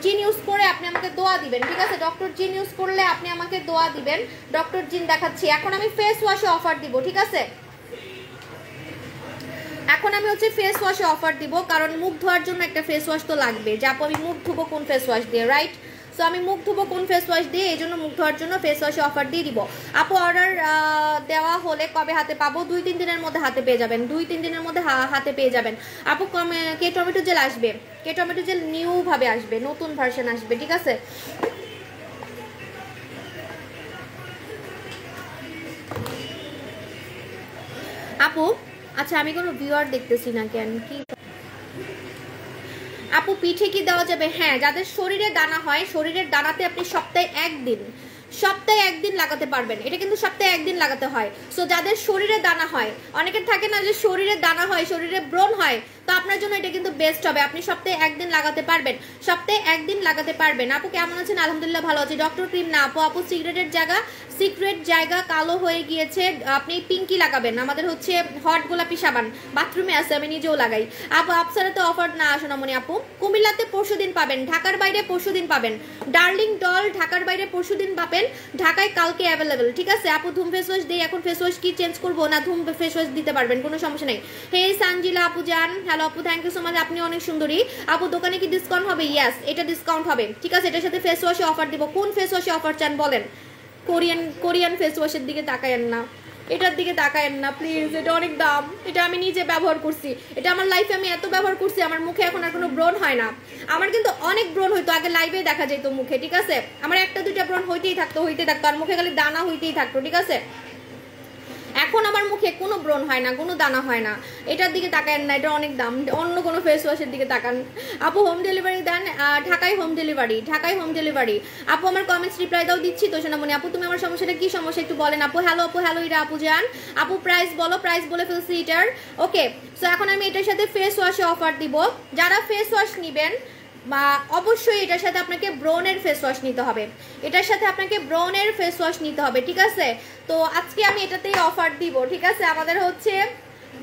জিন ইউজ করে আপনি আমাকে দোয়া দিবেন, ঠিক আছে। ডক্টর জিন ইউজ করলে আপনি আমাকে দোয়া দিবেন, ডক্টর জিন দেখাচ্ছি। এখন আমি ফেস ওয়াশে অফার দিব, ঠিক আছে। এখন আমি হচ্ছে ফেস ওয়াশে অফার দিব, কারণ মুখ ধোয়ার জন্য একটা ফেস ওয়াশ তো লাগবে, যে আপু আমি মুখ ধুবো কোন ফেস ওয়াশ দিয়ে, রাইট। সো আমি মুখ ধুবো কোন ফেস ওয়াশ দিয়ে, এই জন্য মুখ ধোয়ার জন্য ফেস ওয়াশে অফার দিয়ে দিব। আপু অর্ডার দেওয়া হলে কবে হাতে পাবো? 2-3 দিনের মধ্যে হাতে পেয়ে যাবেন, 2-3 দিনের মধ্যে হাতে পেয়ে যাবেন। আপু কে টমেটো জেল আসবে? কে টমেটো জেল নিউ ভাবে আসবে, নতুন ভার্সন আসবে, ঠিক আছে। আপু আচ্ছা, আমি কোনো ভিউয়ার দেখতেছি না কেন, কি আপু পিঠে কি দেওয়া যাবে? হ্যাঁ, যাদের শরীরে দানা হয়, শরীরের দানাতে আপনি সপ্তাহে একদিন লাগাতে পারবেন, এটা কিন্তু সপ্তাহে একদিন লাগাতে হয়। সো যাদের শরীরে দানা হয়, অনেকের থাকে না যে শরীরে দানা হয়, শরীরে ব্রণ হয়, তো আপনার জন্য এটা কিন্তু বেস্ট হবে, আপনি সপ্তাহে একদিন লাগাতে পারবেন। আপু কেমন আছেন? আলহামদুলিল্লাহ ভালো আছি। ডক্টর ক্রিম না আপু সিক্রেট জায়গা কালো হয়ে গিয়েছে, আপনি পিঙ্কি লাগাবেন, আমাদের হচ্ছে হট গোলাপি সাবান বাথরুমে আছে, আমি নিজেও লাগাই। আপু আপসারাতে অফার না সোনামণি আপু, কুমিল্লাতে পরশুদিন পাবেন, ঢাকার বাইরে পরশুদিন পাবেন। ডার্লিং ডল ঢাকার বাইরে পরশুদিন পাবেন, ঢাকায় কালকে অ্যাভেলেবেল, ঠিক আছে। আপু ধুম ফেস ওয়াশ দিই, এখন ফেস ওয়াশ কি চেঞ্জ করবো না? ধুম ফেস ওয়াশ দিতে পারবেন, কোনো সমস্যা নেই। হে সানজিলা আপু জান, হ্যালো আপু, থ্যাংক ইউ সো মাচ, আপনি অনেক সুন্দরী। আপু দোকানে কি ডিসকাউন্ট হবে? ইয়েস, এটা ডিসকাউন্ট হবে, ঠিক আছে। এটার সাথে ফেস ওয়াশে অফার দিব। কোন ফেস ওয়াশে অফার চান বলেন? কোরিয়ান ফেস ওয়াশের দিকে তাকায়েন না, এটার দিকে তাকায়েন না প্লিজ, এটা অনেক দাম, এটা আমি নিজে ব্যবহার করছি, এটা আমার লাইফে আমি এত ব্যবহার করছি, আমার মুখে এখন আর কোনো ব্রণ হয় না। আমার কিন্তু অনেক ব্রণ হইতো আগে, লাইভে দেখা যেত মুখে, ঠিক আছে। আমার 1-2টা ব্রণ হইতেই থাকতো, আর মুখে খালি দানা হইতেই থাকতো, ঠিক আছে। এখন আমার মুখে কোনো ব্রণ হয় না, কোনো দানা হয় না। এটার দিকে তাকান না, এটা অনেক দাম, অন্য কোনো ফেস ওয়াশের দিকে তাকান। আপু হোম ডেলিভারি দেন? ঢাকায় হোম ডেলিভারি, ঢাকায় হোম ডেলিভারি। আপু আমার কমেন্টস রিপ্লাই দাও, দিচ্ছি তো সোনামণি। আপু তুমি আমার সমস্যাটা কি সমস্যা একটু বলেন আপু। হ্যালো আপু, হ্যালো ইরা আপু জান। আপু প্রাইস বলো, প্রাইস বলে ফেলছি এটার। ওকে, সো এখন আমি এটার সাথে ফেস ওয়াশে অফার দিব। যারা ফেস ওয়াশ নেবেন বা অবশ্যই এটার সাথে আপনাকে ব্রোনের ফেস ওয়াশ নিতে হবে, এটার সাথে আপনাকে ব্রোনের ফেস ওয়াশ নিতে হবে, ঠিক আছে? তো আজকে আমি এটাতেই অফার দিব, ঠিক আছে? আমাদের হচ্ছে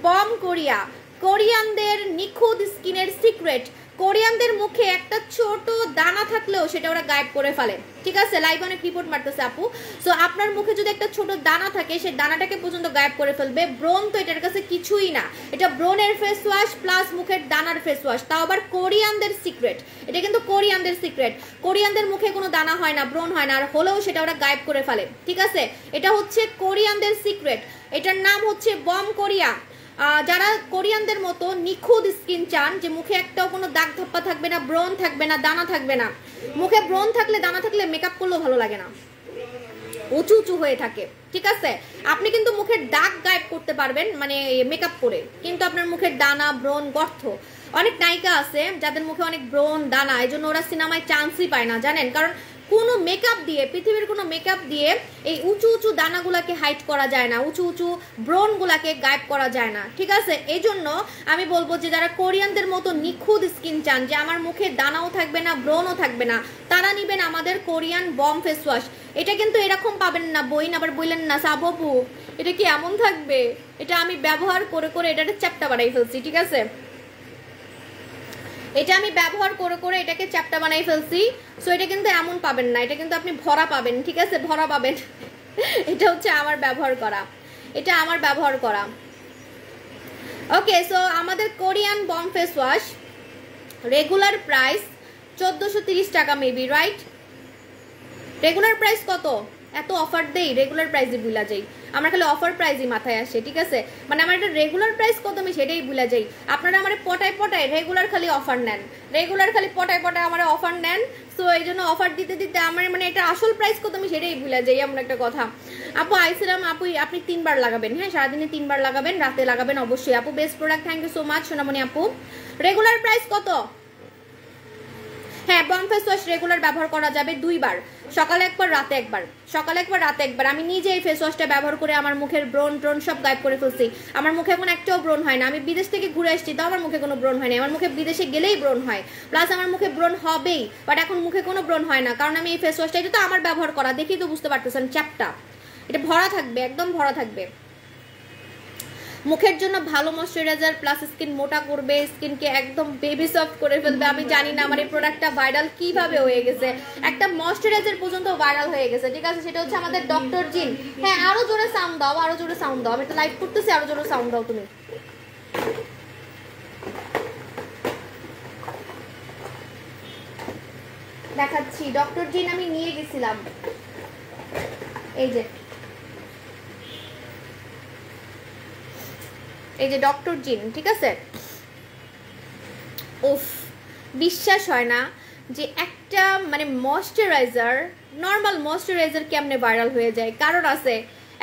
বম কোরিয়া, কোরিয়ানদের নিখুঁত স্কিনের সিক্রেট। কোরিয়ানদের মুখে একটা ছোট দানা থাকলেও সেটা ওরা গায়েব করে ফেলে, ঠিক আছে? লাইভ অনেক রিপোর্ট মারতেছে আপু। সো আপনার মুখে যদি একটা ছোট দানা থাকে, সেই দানাটাকে পর্যন্ত গায়েব করে ফেলবে। ব্রণ তো এটার কাছে কিছুই না, এটা ব্রণের ফেস ওয়াশ প্লাস মুখের দানার ফেস ওয়াশ, তাও আবার কোরিয়ানদের সিক্রেট। এটা কিন্তু কোরিয়ানদের সিক্রেট। কোরিয়ানদের মুখে কোনো দানা হয় না, ব্রণ হয় না, আর হলেও সেটা ওরা গায়েব করে ফেলে, ঠিক আছে? এটা হচ্ছে কোরিয়ানদের সিক্রেট, এটার নাম হচ্ছে বম কোরিয়া। যারা কোরিয়ানদের মতো নিখুঁত স্কিন চান, যে মুখে একটাও কোনো দাগ ধাপ্পা থাকবে না, ব্রণ থাকবে না, দানা থাকবে না। মুখে ব্রণ থাকলে, দানা থাকলে মেকআপ করলেও ভালো লাগে না, উঁচু উঁচু হয়ে থাকে, ঠিক আছে? আপনি কিন্তু মুখের দাগ গায়েব করতে পারবেন মানে মেকআপ করে, কিন্তু আপনার মুখের দানা, ব্রণ, গর্ত, অনেক নায়িকা আছে যাদের মুখে অনেক ব্রণ, দানা, এই জন্য ওরা সিনেমায় চান্সই পায় না, জানেন? কারণ কোনো মেকআপ দিয়ে, পৃথিবীর কোনো মেকআপ দিয়ে এই উঁচু উঁচু দানাগুলাকে হাইড করা যায় না, উঁচু উঁচু ব্রণগুলাকে গায়েব করা যায় না, ঠিক আছে? এই জন্য আমি বলবো যে যারা কোরিয়ানদের মতো নিখুঁত স্কিন চান, যে আমার মুখে দানাও থাকবে না, ব্রণও থাকবে না, তারা নেবেন আমাদের কোরিয়ান বম ফেস ওয়াশ। এটা কিন্তু এরকম পাবেন না, বইন আবার বললেন না সাবু এটা কি এমন থাকবে। এটা আমি ব্যবহার করে করে এটাকে চ্যাপ্টা বানাই ফেলছি, ঠিক আছে? এটা আমি ব্যবহার করে করে এটাকে চ্যাপ্টা বানাই ফেলছি। সো এটা কিন্তু এমন পাবেন না, এটা কিন্তু আপনি ভরা পাবেন, ঠিক আছে? ভরা পাবেন। এটা হচ্ছে আমার ব্যবহার করা, এটা আমার ব্যবহার করা। ওকে, সো আমাদের কোরিয়ান বম ফেস ওয়াশ রেগুলার প্রাইস 1430 টাকা মেবি, রাইট? রেগুলার প্রাইস কত? এত অফার দেই, রেগুলার প্রাইসে ভুলা যাই, আমরা খালি অফার প্রাইসই মাথায় আসে, ঠিক আছে? মানে আমার এটা রেগুলার প্রাইস কত আমি সেটাই ভুলা যাই। আপনারা আমার পটায় পটায় রেগুলার খালি অফার নেন, রেগুলার খালি পটায় পটায় আমার অফার নেন। সো এই জন্য অফার দিতে দিতে আমার মানে এটা আসল প্রাইস কত আমি সেটাই ভুলা যাই, এমন একটা কথা। আপু আইসিলাম, আপু আপনি 3 বার লাগাবেন, হ্যাঁ সারাদিনে 3 বার লাগাবেন, রাতে লাগাবেন অবশ্যই। আপু best product, thank you so much সোনামণি আপু। রেগুলার প্রাইস কত? হ্যাঁ, বম ফেস ওয়াশ রেগুলার ব্যবহার করা যাবে 2 বার, সকালে একবার, রাতে একবার, সকালে একবার, রাতে একবার। আমি নিজে এই ফেস ওয়াশটা ব্যবহার করে আমার মুখের ব্রণ ট্রণ সব গায়েব করে ফেলছি। আমার মুখে এখন একটাও ব্রণ হয় না। আমি বিদেশ থেকে ঘুরে আসছি, তাও আমার মুখে কোনো ব্রণ হয় না। আমার মুখে বিদেশে গেলেই ব্রণ হয়, প্লাস আমার মুখে ব্রণ হবেই, বাট এখন মুখে কোনো ব্রণ হয় না, কারণ আমি এই ফেস ওয়াশটা, এটা তো আমার ব্যবহার করা, দেখি তো বুঝতে পারতেছেন, চ্যাপটা, এটা ভরা থাকবে, একদম ভরা থাকবে। মুখের জন্য ভালো ময়শ্চারাইজার প্লাস স্কিন মোটা করবে, স্কিনকে একদম বেবি সফট করে ফেলবে। আমি জানি না আমার এই প্রোডাক্টটা ভাইরাল কিভাবে হয়ে গেছে, একটা ময়শ্চারাইজার পর্যন্ত ভাইরাল হয়ে গেছে, ঠিক আছে? সেটা হচ্ছে আমাদের ডক্টর জিন। হ্যাঁ, আরো জোরে সাউন্ড দাও, আরো জোরে সাউন্ড দাও, আমি তো লাইভ করতেছি, আরো জোরে সাউন্ড দাও তুমি। দেখাচ্ছি, ডক্টর জিন আমি নিয়ে গেছিলাম, এই যে এই যে ডক্টর জিন, ঠিক আছে? উফ, বিশ্বাস হয় না যে একটা মানে ময়শ্চারাইজার, নর্মাল ময়শ্চারাইজার কেমনে ভাইরাল হয়ে যায়। কারণ আছে,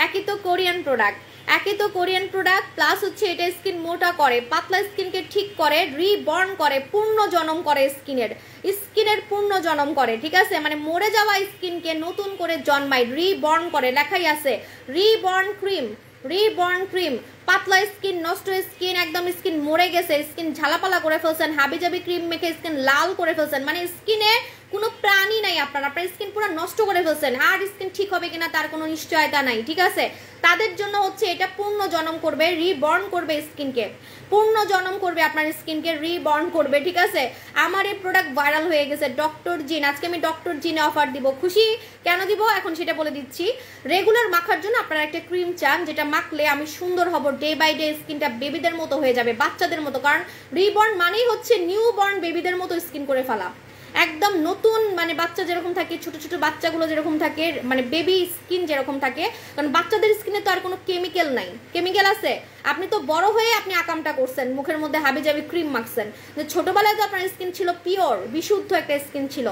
একই তো কোরিয়ান প্রোডাক্ট, একই তো কোরিয়ান প্রোডাক্ট, প্লাস হচ্ছে এটা স্কিন মোটা করে, পাতলা স্কিনকে ঠিক করে, রিবর্ন করে, পূর্ণ জনম করে, স্কিনের পূর্ণ জনম করে, ঠিক আছে? মানে মরে যাওয়া স্কিনকে নতুন করে জন্মায়, রিবর্ন করে, লেখাই আছে রিবর্ন ক্রিম, রিবর্ন ক্রিম। পাতলা স্কিন, নষ্ট স্কিন, একদম স্কিন মরে গেছে, স্কিন ঝালাপালা করে ফেলছেন, হাবিজাবি ক্রিম মেখে স্কিন লাল করে ফেলছেন, মানে স্কিনে কোনো প্রাণী নাই, আপনার স্কিন পুরো নষ্ট করে ফেলছেন, আর স্কিন ঠিক হবে কিনা তার কোনো নিশ্চয়তা নাই, ঠিক আছে? তাদের জন্য হচ্ছে এটা পূর্ণ জনম করবে, রিবর্ন করবে স্কিনকে, পূর্ণ জনম করবে আপনার স্কিনকে, রিবর্ন করবে, ঠিক আছে? আমার এই প্রোডাক্ট ভাইরাল হয়ে গেছে, ডক্টর জিন। আজকে আমি ডক্টর জিনে অফার দিব, খুশি কেন দিব এখন সেটা বলে দিচ্ছি। রেগুলার মাখার জন্য আপনারা একটা ক্রিম চান, যেটা মাখলে আমি সুন্দর হব, ডে বাই ডে স্কিনটা বেবিদের মতো হয়ে যাবে, বাচ্চাদের মতো। কারণ রিবর্ন মানেই হচ্ছে নিউ বর্ন বেবিদের মতো স্কিন করে ফেলা, একদম নতুন, মানে বাচ্চা যেরকম থাকে, ছোট ছোট বাচ্চাগুলো যেরকম থাকে, মানে বেবি স্কিন যেরকম থাকে। কারণ বাচ্চাদের স্কিনে তো আর কোনো কেমিক্যাল নাই, কেমিক্যাল আছে? আপনি তো বড় হয়ে আপনি আকামটা করছেন, মুখের মধ্যে হাবিজাবি ক্রিম মাখছেন। ছোটবেলায় তো আপনার স্কিন ছিল পিওর, বিশুদ্ধ একটা স্কিন ছিল।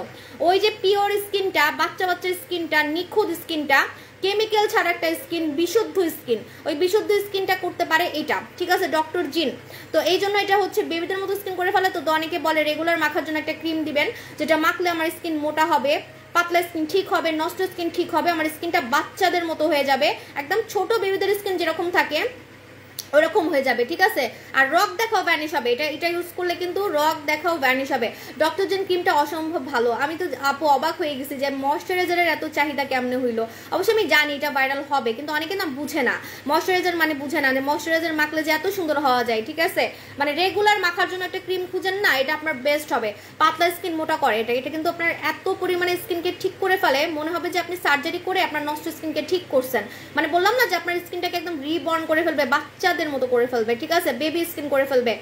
ওই যে পিওর স্কিনটা, বাচ্চা বাচ্চার স্কিনটা, নিখুঁত স্কিনটা কেমিক্যাল ছাড়া একটা স্কিন, বিশুদ্ধ স্কিন, ওই বিশুদ্ধ স্কিনটা করতে পারে এটা, ঠিক আছে, ডক্টর জিন। তো এই জন্য এটা হচ্ছে বেবিদের মতো স্কিন করে ফেলে। তো অনেকে বলে রেগুলার মাখার জন্য একটা ক্রিম দিবেন, যেটা মাখলে আমার স্কিন মোটা হবে, পাতলা স্কিন ঠিক হবে, নষ্ট স্কিন ঠিক হবে, আমার স্কিনটা বাচ্চাদের মতো হয়ে যাবে, একদম ছোট বেবিদের স্কিন যেরকম থাকে ওরকম হয়ে যাবে, ঠিক আছে। আর রক দেখাও ভ্যানিশ হবে, এটা ইউজ করলে কিন্তু রক দেখাও ভ্যানিশ হবে। ডক্টর জিন ক্রিমটা অসম্ভব ভালো। আমি তো আপু অবাক হয়ে গেছি যে ময়শ্চারাইজারের এত চাহিদা কেমনে হইলো। অবশ্যই আমি জানি এটা ভাইরাল হবে, কিন্তু অনেকে না বুঝে না ময়শ্চারাইজার মানে, বুঝে না যে ময়শ্চারাইজার মাখলে যে এত সুন্দর হওয়া যায়, ঠিক আছে। মানে রেগুলার মাখার জন্য একটা ক্রিম খুঁজেন না, এটা আপনার বেস্ট হবে। পাতলা স্কিন মোটা করে এটা কিন্তু আপনার এত পরিমাণে স্কিনকে ঠিক করে ফেলে, মনে হবে যে আপনি সার্জারি করে আপনার নষ্ট স্কিনকে ঠিক করছেন। মানে বললাম না যে আপনার স্কিনটাকে একদম রিবর্ন করে ফেলবে, বাচ্চাদের মতো করে ফেলবে, ঠিক আছে, বেবি স্কিন করে ফেলবে।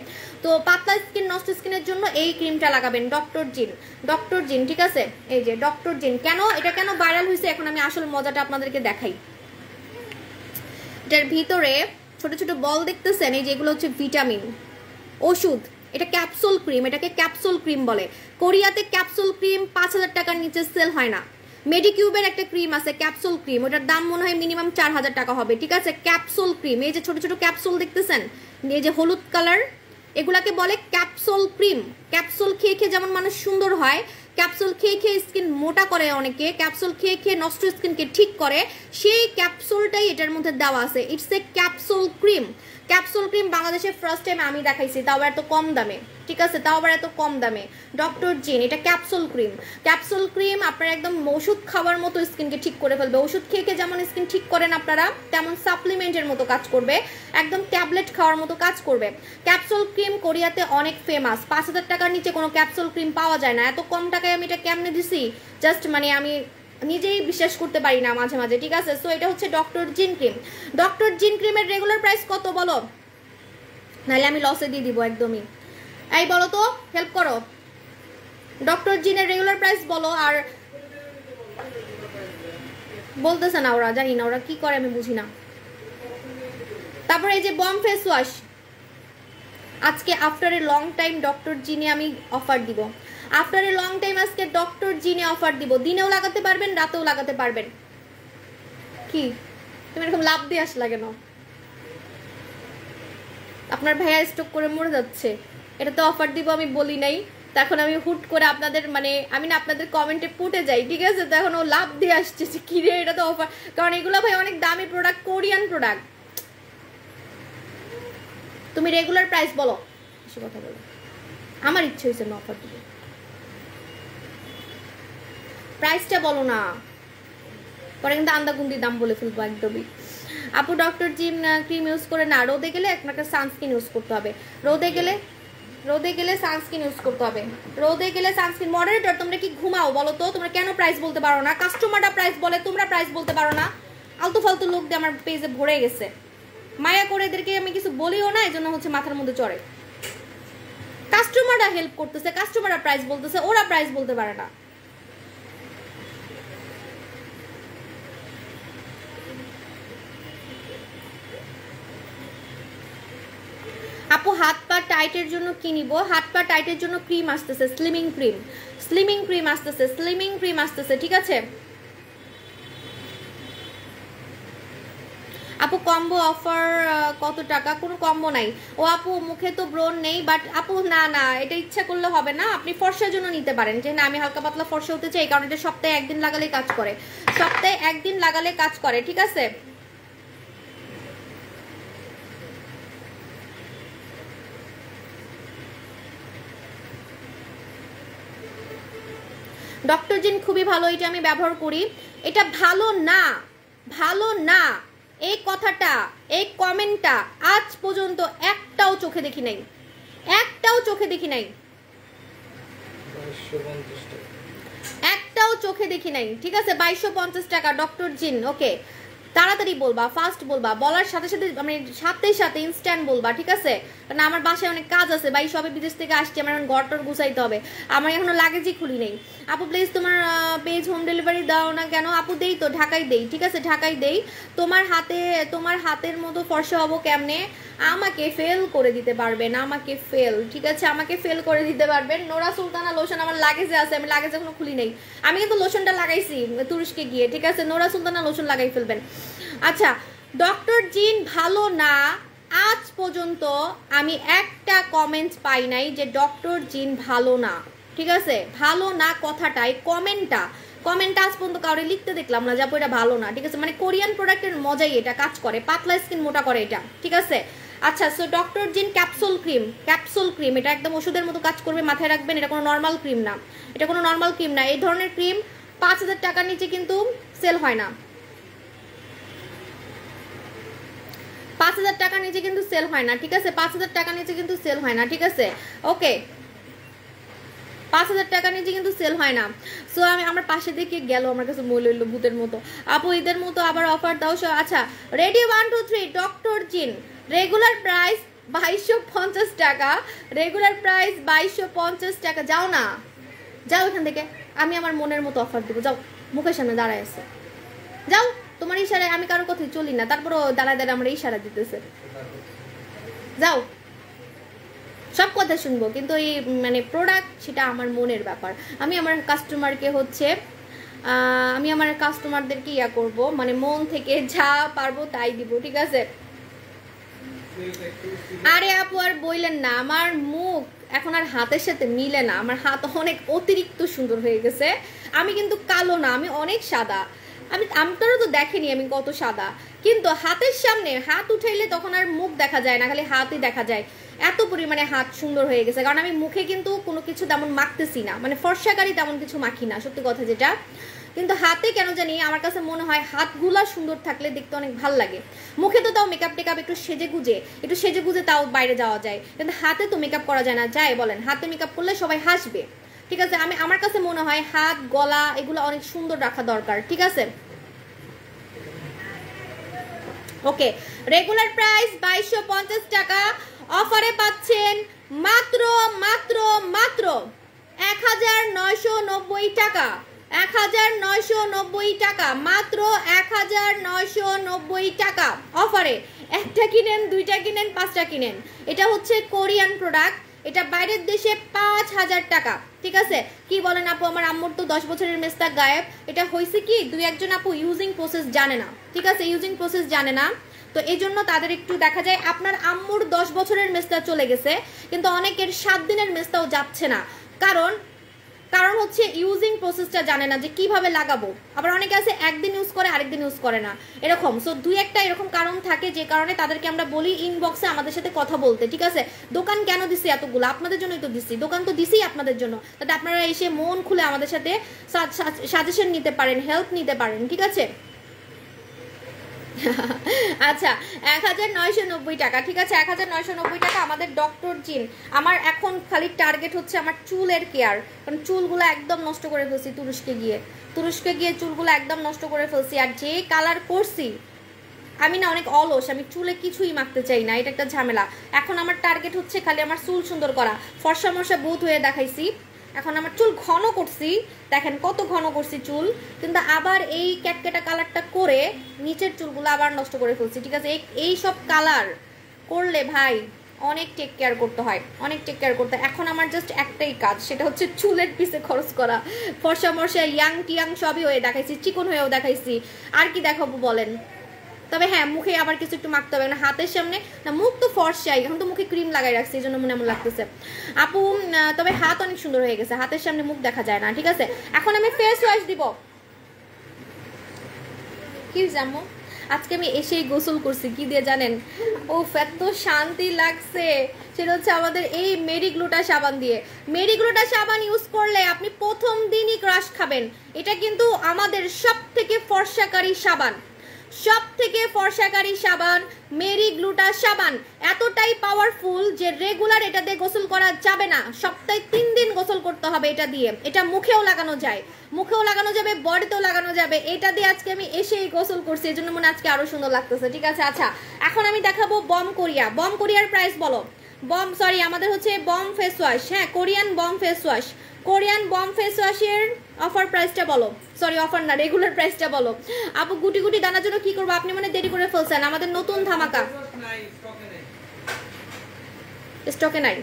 তো পাতলা স্কিন, নষ্ট স্কিনের জন্য এই ক্রিমটা লাগাবেন, ডক্টর জিন, ডক্টর জিন, ঠিক আছে। এই যে ডক্টর জিন, এটা কেন ভাইরাল হয়েছে এখন আমি আসল মজাটা আপনাদেরকে দেখাই। এটার ভিতরে ছোট ছোট বল দেখতেছেন, এই যেগুলো হচ্ছে ভিটামিন, ওষুধ। এটা ক্যাপসুল ক্রিম, এটাকে ক্যাপসুল ক্রিম বলে। কোরিয়াতে ক্যাপসুল ক্রিম 5,000 টাকার নিচে সেল হয় না। মেডিকিউবের একটা ক্রিম আছে ক্যাপসুল ক্রিম, ওটার দাম মনে হয় মিনিমাম 4,000 টাকা হবে, ঠিক আছে। ক্যাপসুল ক্রিম, এই যে ছোট ছোট ক্যাপসুল দেখতেছেন, এই যে হলুদ কালার, এগুলাকে বলে ক্যাপসুল ক্রিম। ক্যাপসুল খেয়ে খেয়ে যেমন মানুষ সুন্দর হয়, ক্যাপসুল খেয়ে খেয়ে স্কিন মোটা করে অনেকে, ক্যাপসুল খেয়ে খেয়ে নষ্ট স্কিনকে ঠিক করে, সেই ক্যাপসুলটাই এটার মধ্যে দেওয়া আছে। It's A capsule cream. Capsule cream বাংলাদেশে ফার্স্ট টাইম আমি দেখাইছি, তাও আবার এত কম দামে, ঠিক আছে, তাও আবার এত কম দামে। ডক্টর জিন, এটা ক্যাপসুল ক্রিম। ক্যাপসুল ক্রিম আপনার একদম ওষুধ খাওয়ার মতো স্কিনকে ঠিক করে ফেলবে। ওষুধ খেয়ে খেয়ে যেমন স্কিন ঠিক করেন আপনারা, তেমন সাপ্লিমেন্টের মতো কাজ করবে, একদম ট্যাবলেট খাওয়ার মতো কাজ করবে। ক্যাপসুল ক্রিম কোরিয়াতে অনেক ফেমাস। 5,000 টাকার নিচে কোনো ক্যাপসুল ক্রিম পাওয়া যায় না। এত কম টাকায় আমি এটা কেমনে দিছি, জাস্ট মানে আমি নিজেই বিশ্বাস করতে পারি না মাঝে মাঝে, ঠিক আছে। সো এটা হচ্ছে ডক্টর জিন ক্রিম। ডক্টর জিন ক্রিমের রেগুলার প্রাইস কত বলো, নাহলে আমি লসে দিয়ে দিব একদমই। এই বলো তো, হেল্প করো, ডক্টর জিনের রেগুলার প্রাইস বলো। আর বলতেছে না ওরা, জানি না ওরা কি করে, আমি বুঝি না। তারপরে এই যে বম ফেস ওয়াশ, আজকে after a long time doctor জিনে আমি অফার দিব। আফটার এ লং টাইম আজকে ডক্টর জিনে অফার দিব। দিনেও লাগাতে পারবেন, রাতেও লাগাতে পারবেন। কি তুমি এরকম লাভ দিয়ে আসলা কেন? আপনার ভাইয়া স্টক করে মরে যাচ্ছে, এটা তো অফার দিব আমি বলি নাই। তখন আমি হুট করে আপনাদের মানে আমি না আপনাদের কমেন্টে পুটে যাই, ঠিক আছে। তো এখন ও লাভ দিয়ে আসছে যে কিরে এটা তো অফার, কারণ এগুলো ভাই অনেক দামি প্রোডাক্ট, কোরিয়ান প্রোডাক্ট। তুমি রেগুলার প্রাইস বলো, বেশি কথা বলো, আমার ইচ্ছে হয়েছে না অফার দিব। প্রাইসটা বলো না, পরে কিন্তু আন্দাগুন্দি দাম বলে ফেলবো একদমই। আপু ডক্টর জিন ক্রিম ইউজ করে না, রোদে গেলে আপনাকে সানস্ক্রিন ইউজ করতে হবে। রোদে গেলে সানস্ক্রিন ইউজ করতে হবে। রোদে গেলে সানস্ক্রিন। মডারেটর তোমরা কি ঘুমাও বলো তো? তোমরা কেন প্রাইস বলতে পারো না? কাস্টমাররা প্রাইস বলে, তোমরা প্রাইস বলতে পারো না? আলতু ফালতু লোক দিয়ে আমার পেজে ভরে গেছে, মায়া করে এদেরকে আমি কিছু বলিও না, এই জন্য হচ্ছে মাথার মধ্যে চড়ে। কাস্টমাররা হেল্প করতেছে, কাস্টমাররা প্রাইস বলতেছে, ওরা প্রাইস বলতে পারে না। আপু হাত পা টাইটের জন্য কি নিব? হাত পা টাইটের জন্য ক্রিম আসতেছে, স্লিমিং ক্রিম। স্লিমিং ক্রিম আসতেছে, স্লিমিং ক্রিম আসতেছে, ঠিক আছে। আপু কম্বো অফার কত টাকা? কোনো কম্বো নাই। ও আপু মুখে তো ব্রণ নেই, বাট আপু না না, এটা ইচ্ছা করলে হবে না। আপনি ফর্সার জন্য নিতে পারেন, যে না আমি হালকা পাতলা ফর্সা হতে চাই, কারণ এটা সপ্তাহে একদিন লাগালে কাজ করে, সপ্তাহে একদিন লাগালে কাজ করে, ঠিক আছে। ডক্টর জিন খুবই ভালো, এটা আমি ব্যবহার করি। এটা ভালো না, ভালো না এই কথাটা, এই কমেন্টটা আজ পর্যন্ত একটাও চোখে দেখি নাই, একটাও চোখে দেখি নাই, একটাও চোখে দেখি নাই, ঠিক আছে। 2250 টাকা ডক্টর জিন। ওকে, তাড়াতাড়ি বলবা, ফাস্ট বলবা, বলার সাথে সাথে মানে সাথে সাথে ইনস্ট্যান্ট বলবা, ঠিক আছে। কারণ আমার বাসায় অনেক কাজ আছে ভাই, সবে বিদেশ থেকে আসছি, আমার এখন ঘর টর গুছাইতে হবে, আমার এখনো লাগেজই খুলি নেই। আপু প্লিজ তোমার পেজ হোম ডেলিভারি দাও না কেন? আপু দেই তো, ঢাকায় দেই, ঠিক আছে, ঢাকায় দেই। তোমার হাতের মতো ফর্সা হবো কেমনে? আমাকে ফেল করে দিতে পারবেন, আমাকে ফেল, ঠিক আছে, আমাকে ফেল করে দিতে পারবেন। নোরা সুলতানা লোশন আমার লাগেজে আছে, আমি লাগেজে এখনো খুলি নেই, আমি কিন্তু লোশনটা লাগাইছি তুরস্কে গিয়ে, ঠিক আছে। নোরা সুলতানা লোশন লাগাই ফেলবেন। আচ্ছা, ডক্টর জিন ভালো না, আজ পর্যন্ত আমি একটা কমেন্ট পাই নাই যে ডক্টর জিন ভালো না, ঠিক আছে। ভালো না কথাটাই কমেন্টটা আজ পর্যন্ত কাউরে লিখতে দেখলাম না যে এটা ভালো না, ঠিক আছে। মানে কোরিয়ান প্রোডাক্টের মজাই এটা, কাজ করে, পাতলা স্কিন মোটা করে এটা, ঠিক আছে। আচ্ছা, সো ডক্টর জিন ক্যাপসুল ক্রিম, এটা একদম ওষুধের মতো কাজ করবে, মাথায় রাখবেন। এটা কোনো নর্মাল ক্রিম না, এটা কোনো নর্মাল ক্রিম না। এই ধরনের ক্রিম 5000 টাকার নিচে কিন্তু সেল হয় না, 5000 টাকার নিচে কিন্তু সেল হয় না, ঠিক আছে। 5000 টাকার নিচে কিন্তু সেল হয় না, ঠিক আছে। ওকে, 5000 টাকার নিচে কিন্তু সেল হয় না। সো আমি আমার পাশে দেখে গেল, আমার কাছে মনে হইলো ভূতের মতো, আপু ঈদের মতো আবার অফার দাও। আচ্ছা, রেডি 1 2 3, ডক্টর জিন রেগুলার প্রাইস 2250 টাকা, রেগুলার প্রাইস 2250 টাকা। যাও না, যাও এখান থেকে, আমি আমার মনের মতো অফার দেবো, যাও, মুখের সামনে দাঁড়ায় আছে, যাও। তোমার ইশারায় আমি কারো কথাই চলি না, তারপরও দাঁড়ায় দাঁড়ায় আমার ইশারা দিতেছে, যাও। সব কথা শুনবো, কিন্তু এই মানে প্রোডাক্ট সেটা আমার মনের ব্যাপার। আমি আমার কাস্টমারকে হচ্ছে আমি আমার কাস্টমারদেরকে ইয়া করব, মানে মন থেকে যা পারবো তাই দিব, ঠিক আছে। আরে আপু আর বললেন না, আমার মুখ এখন আর হাতের সাথে মিলে না, আমার হাত অনেক অতিরিক্ত সুন্দর হয়ে গেছে। আমি কিন্তু কালো না, আমি অনেক সাদা। আপনারা তো দেখেনি আমি কত সাদা, কিন্তু হাতের সামনে হাত উঠাইলে তখন আর মুখ দেখা যায় না, খালি হাতই দেখা যায়। এত পরিমাণে হাত সুন্দর হয়ে গেছে, কারণ আমি মুখে কিন্তু কোনো কিছু তেমন মাখতেছি না, মানে ফর্সাকারি তেমন কিছু মাখি না, সত্যি কথা যেটা। কিন্তু হাতে কেন জানি আমার কাছে মনে হয় হাতগুলা সুন্দর থাকলে দেখতে অনেক ভালো লাগে। মুখে তো তাও মেকআপ টেকআপ একটু সেজে গুজে তাও বাইরে যাওয়া যায়, কিন্তু হাতে তো মেকআপ করা যায় না, যায় বলেন? হাতে মেকআপ করলে সবাই হাসবে, ঠিক আছে। আমার কাছে মনে হয় হাত গলা এগুলো অনেক সুন্দর রাখা দরকার, ঠিক আছে। ওকে, রেগুলার প্রাইস 2250 টাকা, অফারে পাচ্ছেন মাত্র 1990 টাকা, 1990 টাকা, মাত্র 1990 টাকা অফারে। একটা কিনেন, দুইটা কিনেন, 5টা কিনেন। এটা হচ্ছে কোরিয়ান প্রোডাক্ট, এটা বাইরের দেশে 5000 টাকা, ঠিক আছে। কি বলেন আপু, আমার আম্মুর তো 10 বছরের মেস্তা গায়েব। এটা হয়েছে কি, 2-1 আপু ইউজিং প্রসেস জানে না, ঠিক আছে, ইউজিং প্রসেস জানে না, তো এই জন্য তাদের একটু দেখা যায় আপনার আম্মুর 10 বছরের মেস্তা চলে গেছে, কিন্তু অনেকের 7 দিনের মেস্তাও যাচ্ছে না, কারণ হচ্ছে ইউজিং প্রসেসটা জানে না যে কিভাবে লাগাবো। আবার অনেকে আছে একদিন ইউজ করে আরেকদিন ইউজ করে না, এরকম। সো 2-1টা এরকম কারণ থাকে, যে কারণে তাদেরকে আমরা বলি ইনবক্সে আমাদের সাথে কথা বলতে, ঠিক আছে। দোকান কেন দিছি এতগুলো, আপনাদের জন্যই তো দিছি, দোকান তো দিছি আপনাদের জন্য, তাতে আপনারা এসে মন খুলে আমাদের সাথে সাজেশন নিতে পারেন, হেল্প নিতে পারেন, ঠিক আছে। আচ্ছা, 1990 টাকা, ঠিক আছে, 1990 টাকা আমাদের ডক্টর জিন। আমার এখন খালি টার্গেট হচ্ছে আমার চুলের কেয়ার, কারণ চুলগুলো একদম নষ্ট করে ফেলছি তুরস্কে গিয়ে চুলগুলো একদম নষ্ট করে ফেলছি। আর যে কালার করছি আমি না, অনেক অলস, আমি চুলে কিছুই মাখতে চাই না, এটা একটা ঝামেলা। এখন আমার টার্গেট হচ্ছে খালি আমার চুল সুন্দর করা, ফর্সা মর্সা বহুত হয়ে দেখাইছি, এখন আমার চুল ঘন করছি, দেখেন কত ঘন করছি চুল, কিন্তু আবার এই ক্যাটকেটা কালারটা করে নিচের চুলগুলো আবার নষ্ট করে ফেলছি, ঠিক আছে। এই সব কালার করলে ভাই অনেক টেক কেয়ার করতে হয়, অনেক টেক কেয়ার করতে হয়। এখন আমার জাস্ট একটাই কাজ, সেটা হচ্ছে চুলের পিছে খরচ করা, ফর্সা মর্সা ইয়াং টিয়াং সবই হয়ে দেখাইছি, চিকন হয়েও দেখাইছি, আর কি দেখাবো বলেন। তবে হ্যাঁ, মুখে আবার কিছু একটু মাখতে হবে না, হাতের সামনে না, মুখ তো ফর্সাই, এখন তো মুখে ক্রিম লাগাই রাখছি, এই জন্য মনে এমন লাগতেছে আপু। তবে হাত অনেক সুন্দর হয়ে গেছে, হাতের সামনে মুখ দেখা যায় না, ঠিক আছে। এখন আমি ফেস ওয়াশ দিব। কি জানো, আজকে আমি এসেই গোসল করছি কি দিয়ে জানেন? ও এত শান্তি লাগছে, সেটা হচ্ছে আমাদের এই মেরিগ্লুটা সাবান দিয়ে। মেরিগ্লুটা সাবান ইউজ করলে আপনি প্রথম দিনই ক্রাশ খাবেন। এটা কিন্তু আমাদের সবথেকে ফর্সাকারী সাবান, মেরিগ্লুটা সাবান এতটাই পাওয়ারফুল যে রেগুলার এটা দিয়ে গোসল করা যাবে না, সপ্তাহে 3 দিন গোসল করতে হবে এটা দিয়ে। এটা মুখেও লাগানো যায়, বডিতেও লাগানো যাবে। এটা দিয়ে আজকে আমি এসেই গোসল করছি, এই জন্য মনে আজকে আরো সুন্দর লাগতেছে, ঠিক আছে। আচ্ছা, এখন আমি দেখাবো বম কোরিয়ার প্রাইস বলো। আমাদের হচ্ছে বম ফেস ওয়াশ, হ্যাঁ, কোরিয়ান বম ফেস ওয়াশের অফার প্রাইসটা বলো, সরি অফার না, রেগুলার প্রাইসটা বলো। আপু গুটি দানার জন্য কি করবো, আপনি মানে দেরি করে ফেলছেন, আমাদের নতুন ধামাকা। স্টকে নাই,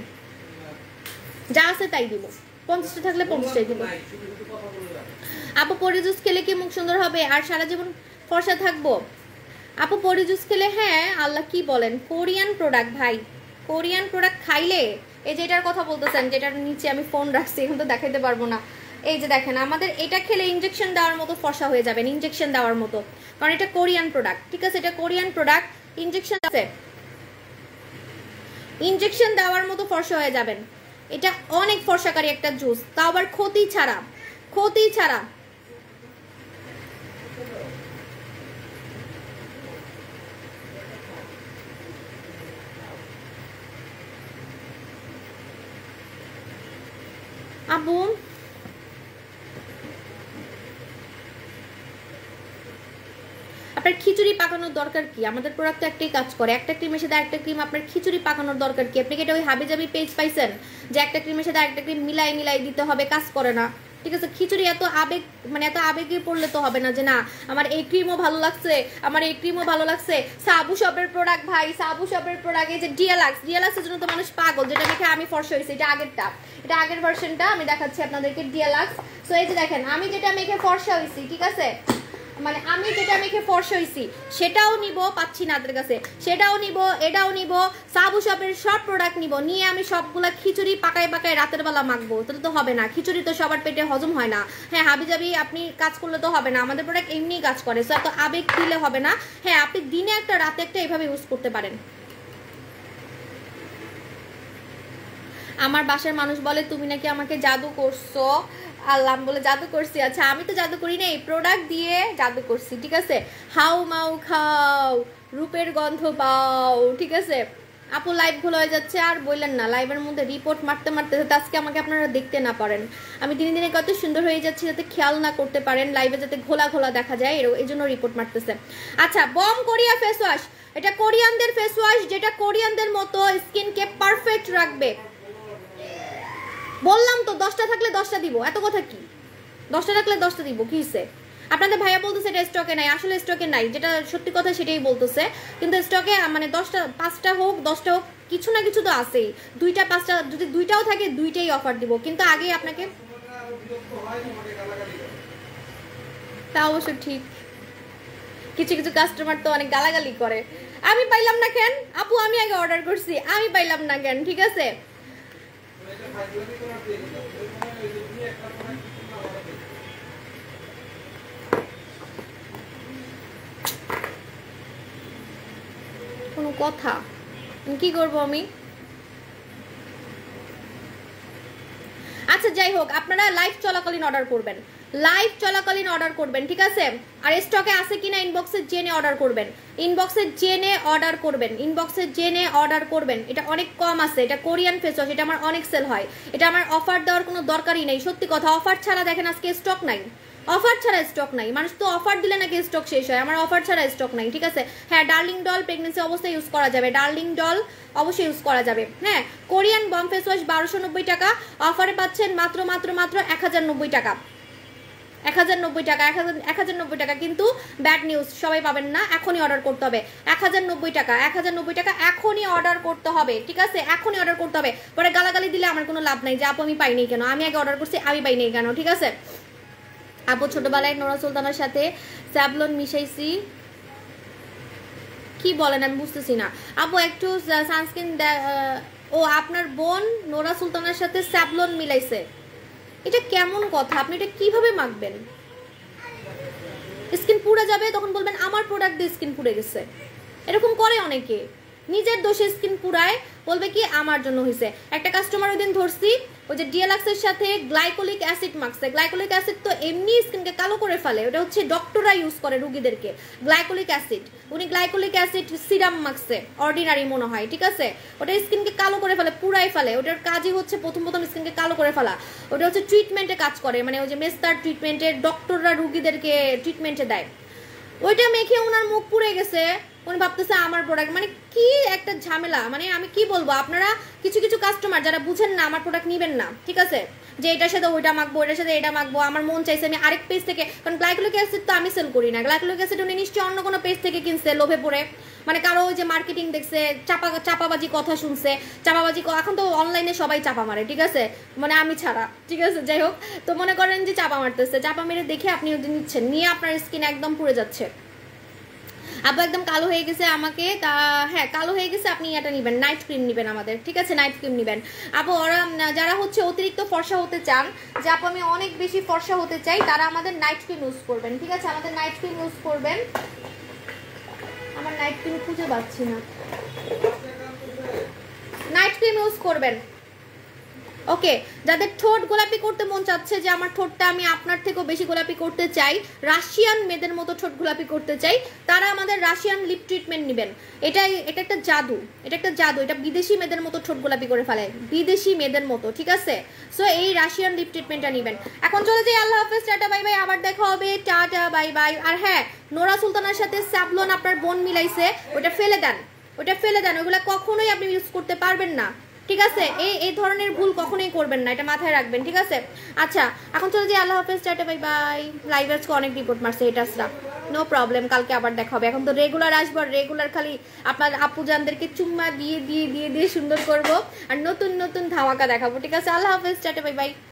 যা আছে তাই দিব, 50টা থাকলে 50টাই দিব। আপু পরি জুস খেলে কি মুখ সুন্দর হবে আর সারা জীবন ফর্সা থাকবো? আপু পরি জুস খেলে, হ্যাঁ আল্লাহ কি বলেন, কোরিয়ান প্রোডাক্ট ভাই, কোরিয়ান প্রোডাক্ট খাইলে, এই যে এটার কথা বলতেছেন যেটার নিচে আমি ফোন রাখছি, এখন তো দেখাইতে পারবো না, এই যে দেখেন আমাদের এটা খেলে ইনজেকশন দেওয়ার মতো ফর্সা হয়ে যাবেন, ইনজেকশন দেওয়ার মতো, কারণ এটা কোরিয়ান প্রোডাক্ট, ঠিক আছে, এটা কোরিয়ান প্রোডাক্ট, ইনজেকশন আছে, ইনজেকশন দেওয়ার মতো ফর্সা হয়ে যাবেন। এটা অনেক ফর্সাকারী একটা জুস, তাও আবার ক্ষতি ছাড়া, ক্ষতি ছাড়া। আপু আপনার খিচুড়ি পাকানোর দরকার কি? আমাদের প্রোডাক্ট তো একটাই কাজ করে, একটা ক্রিমের সাথে একটা ক্রিম, আপনার খিচুড়ি পাকানোর দরকার কি? আপনি কি এটা ওই হাবিজাবি পেজ পাইছেন যে একটা ক্রিমের সাথে একটা ক্রিম মিলাই মিলাই দিতে হবে? কাজ করে না, ঠিক আছে। খিচুড়ি এত আবেগ, মানে এত আবেগে পড়লে তো হবে না যে না আমার এই ক্রিমও ভালো লাগছে, আমার এই ক্রিমও ভালো লাগছে। সাবু শপের প্রোডাক্ট ভাই, সাবু শপের প্রোডাক্ট, এই যে ডিএলাক্স, ডিএলাক্সের জন্য তো মানুষ পাগল, যেটা দেখে আমি ফর্সা হয়েছি, এটা আগেরটা, এটা আগের ভার্সনটা আমি দেখাচ্ছি আপনাদেরকে, ডিএলাক্স। সো এই যে দেখেন আমি যেটা মেখে ফর্সা হয়েছি, ঠিক আছে, মানে আমি যেটা মেখে ফর্সা হইছি সেটাও নিব, পাচ্ছি না আপনাদের কাছে, সেটাও নিব, এটাও নিব, সাবু শপের সব প্রোডাক্ট নিব, নিয়ে আমি সবগুলা খিচুড়ি পাকায় পাকায় রাতের বেলা মাখবো, তাহলে তো হবে না, খিচুড়ি তো সবার পেটে হজম হয় না। হ্যাঁ হাবিজাবি আপনি কাজ করলে তো হবে না, আমাদের প্রোডাক্ট এমনিই কাজ করে, সো এত আবেগ দিলে হবে না। হ্যাঁ আপনি দিনে একটা রাতে একটা এভাবে ইউজ করতে পারেন। আমার বাসার মানুষ বলে তুমি নাকি আমাকে জাদু করছো, আল্লাহ বলে জাদু করছি, আচ্ছা আমি তো জাদু করি না, এই প্রোডাক্ট দিয়ে জাদু করছি, ঠিক আছে। হাউ মাউ খাও, রূপের গন্ধ পাও, ঠিক আছে। আপু লাইভ ভুল হয়ে যাচ্ছে আর বললেন না, লাইভের মধ্যে রিপোর্ট মারতে মারতে যাতে আজকে আমাকে আপনারা দেখতে না পারেন, আমি দিনে দিনে কত সুন্দর হয়ে যাচ্ছি, যাতে খেয়াল না করতে পারেন, লাইভে যাতে ঘোলা ঘোলা দেখা যায়, এই জন্য রিপোর্ট মারতেছে। আচ্ছা বম কোরিয়া ফেস ওয়াশ, এটা কোরিয়ানদের ফেস ওয়াশ, যেটা কোরিয়ানদের মতো স্কিনকে পারফেক্ট রাখবে। বললাম তো 10টা থাকলে 10টা দিব, এত কথা কি, 10টা থাকলে 10টা দিব, কি হইছে? আপনাদের ভাইয়া বলতেছে এটা স্টকে নাই, আসলে স্টকে নাই, যেটা সত্যি কথা সেটাই বলতেছে, কিন্তু স্টকে মানে 10টা, 5টা হোক 10টা হোক, কিছু না কিছু তো আছেই, 2টা 5টা, যদি 2টাও থাকে 2টাই অফার দিব, কিন্তু আগে আপনাকে, তা অবশ্য ঠিক, কিছু কিছু কাস্টমার তো অনেক গালাগালি করে, আমি পাইলাম না কেন আপু, আমি আগে অর্ডার করছি, আমি পাইলাম না কেন, ঠিক আছে। কোনো কথা, কি করবো আমি? আচ্ছা যাই হোক, আপনারা লাইভ চলাকালীন অর্ডার করবেন, লাইভ চলাকালীন অর্ডার করবেন, ঠিক আছে। আর স্টকে আছে কিনা ইনবক্সে জেনে অর্ডার করবেন, ইনবক্সে জেনে অর্ডার করবেন, ইনবক্সে জেনে অর্ডার করবেন। এটা অনেক কম আছে, এটা কোরিয়ান ফেস ওয়াশ, এটা আমার অনেক সেল হয়, এটা আমার অফার দেওয়ার কোনো দরকারই নেই, সত্যি কথা। অফার ছাড়া দেখেন আজকে স্টক নাই, অফার ছাড়া স্টক নাই, মানুষ তো অফার দিলে নাকি স্টক শেষ হয়, আমার অফার ছাড়া স্টক নাই, ঠিক আছে। হ্যাঁ ডার্লিং ডল প্রেগনেন্সি অবস্থায় ইউজ করা যাবে, ডার্লিং ডল অবশ্যই ইউজ করা যাবে। হ্যাঁ কোরিয়ান বম ফেস ওয়াশ 1290 টাকা, অফারে পাচ্ছেন মাত্র মাত্র মাত্র 1090 টাকা, 1090 টাকা, 1090 টাকা। কিন্তু ব্যাড নিউজ, সবাই পাবেন না, এখনই অর্ডার করতে হবে, 1090 টাকা, 1090 টাকা এখনই অর্ডার করতে হবে, ঠিক আছে, এখনই অর্ডার করতে হবে। পরে গালাগালি দিলে আমার কোনো লাভ নাই যে আপু আমি পাইনি কেন, আমি আগে অর্ডার করছি, আমি পাইনি কেন, ঠিক আছে। আপু ছোটবেলায় নোরা সুলতানার সাথে স্যাভলন মিশাইছি, কি বলেন আমি বুঝতেছি না আপু, একটু সানস্ক্রিন। ও আপনার বোন নোরা সুলতানার সাথে স্যাভলন মিলাইছে, এটা কেমন কথা? আপনি এটা কিভাবে মাখবেন? স্কিন পুড়ে যাবে, তখন বলবেন আমার প্রোডাক্ট দিয়ে স্কিন পুড়ে গেছে, এরকম করে অনেকে, নিজের দোষে স্কিন পুরায়, বলবে কি আমার জন্য হয়েছে। একটা কাস্টমার ওই দিন ধরছি, ওই যে ডিএলাক্সের সাথে গ্লাইকোলিক অ্যাসিড মাখছে, গ্লাইকোলিক অ্যাসিড তো এমনি স্কিনকে কালো করে ফেলে, ওটা হচ্ছে ডক্টররা ইউজ করে রুগীদেরকে, গ্লাইকোলিক অ্যাসিড, উনি গ্লাইকোলিক অ্যাসিড সিরাম মাখছে, অর্ডিনারি মনে হয়, ঠিক আছে, ওটা স্কিনকে কালো করে ফেলে, পুরাই ফেলে, ওটার কাজই হচ্ছে প্রথম প্রথম স্কিনকে কালো করে ফেলা, ওটা হচ্ছে ট্রিটমেন্টে কাজ করে, মানে ওই যে মেস্তার ট্রিটমেন্টে ডক্টররা রুগীদেরকে ট্রিটমেন্টে দেয়, ওইটা মেখে ওনার মুখ পুড়ে গেছে, উনি ভাবতেছে আমার প্রোডাক্ট, মানে কি একটা ঝামেলা, মানে আমি কি বলবো, আপনারা কিছু কিছু কাস্টমার যারা বুঝেন না আমার প্রোডাক্ট নিবেন না, ঠিক আছে, যে এটার সাথে ওইটা মাখবো, এটার সাথে এটা মাখবো, আমার মন চাইছে আমি আরেক পেজ থেকে, কারণ গ্লাইকোলিক অ্যাসিড তো আমি সেল করি না, গ্লাইকোলিক অ্যাসিড উনি নিশ্চয়ই অন্য কোনো পেজ থেকে কিনছে লোভে পড়ে, মানে কারো ওই যে মার্কেটিং দেখছে, চাপাবাজি কথা শুনছে, এখন তো অনলাইনে সবাই চাপা মারে, ঠিক আছে, মানে আমি ছাড়া, ঠিক আছে, যাই হোক, তো মনে করেন যে চাপা মারতেছে, চাপা মেরে দেখে আপনি নিচ্ছেন, নিয়ে আপনার স্কিন একদম পুড়ে যাচ্ছে। আপু একদম কালো হয়ে গেছে আমাকে, তা হ্যাঁ কালো হয়ে গেছে, আপনি এটা নেবেন, নাইট ক্রিম নেবেন আমাদের, ঠিক আছে, নাইট ক্রিম নেবেন আপু। ওরা যারা হচ্ছে অতিরিক্ত ফর্সা হতে চান, যে আপু আমি অনেক বেশি ফর্সা হতে চাই, তারা আমাদের নাইট ক্রিম ইউজ করবেন, ঠিক আছে, আমাদের নাইট ক্রিম ইউজ করবেন। আমার নাইট ক্রিম খুঁজে পাচ্ছি না, নাইট ক্রিম ইউজ করবেন। ওকে, যাদের ঠোঁট গোলাপি করতে মন চাচ্ছে, যে আমার ঠোঁটটা আমি আপনার থেকেও বেশি গোলাপি করতে চাই, রাশিয়ান মেয়েদের মতো ঠোঁট গোলাপি করতে চাই, তারা আমাদের রাশিয়ান লিপ ট্রিটমেন্ট নেবেন। এটা একটা জাদু, এটা বিদেশি মেয়েদের মতো ঠোঁট গোলাপি করে ফেলে, বিদেশি মেয়েদের মতো, ঠিক আছে। সো এই রাশিয়ান লিপ ট্রিটমেন্টটা নেবেন। এখন চলে যাই, আল্লাহ হাফেজ, টাটা বাই বাই, আবার দেখা হবে, টাটা বাই বাই। আর হ্যাঁ, নোরা সুলতানার সাথে স্যাভলন আপনার বোন মিলাইছে, ওটা ফেলে দেন, ওগুলো কখনোই আপনি ইউজ করতে পারবেন না, ঠিক আছে। এই ধরনের ভুল কখনোই করবেন না, এটা মাথায় রাখবেন, ঠিক আছে। আচ্ছা, এখন চলে যাই, আল্লাহ হাফেজ, টাটা বাই বাই। লাইভ আজকে অনেক রিপোর্ট মারছে এটাসরা, নো প্রবলেম, কালকে আবার দেখা হবে। এখন তো রেগুলার আসবো, রেগুলার খালি আপনার আপুজানদেরকে চুম্মা দিয়ে দিয়ে দিয়ে দিয়ে সুন্দর করবো, আর নতুন নতুন ধামাকা দেখাবো, ঠিক আছে। আল্লাহ হাফেজ, টাটা বাই বাই।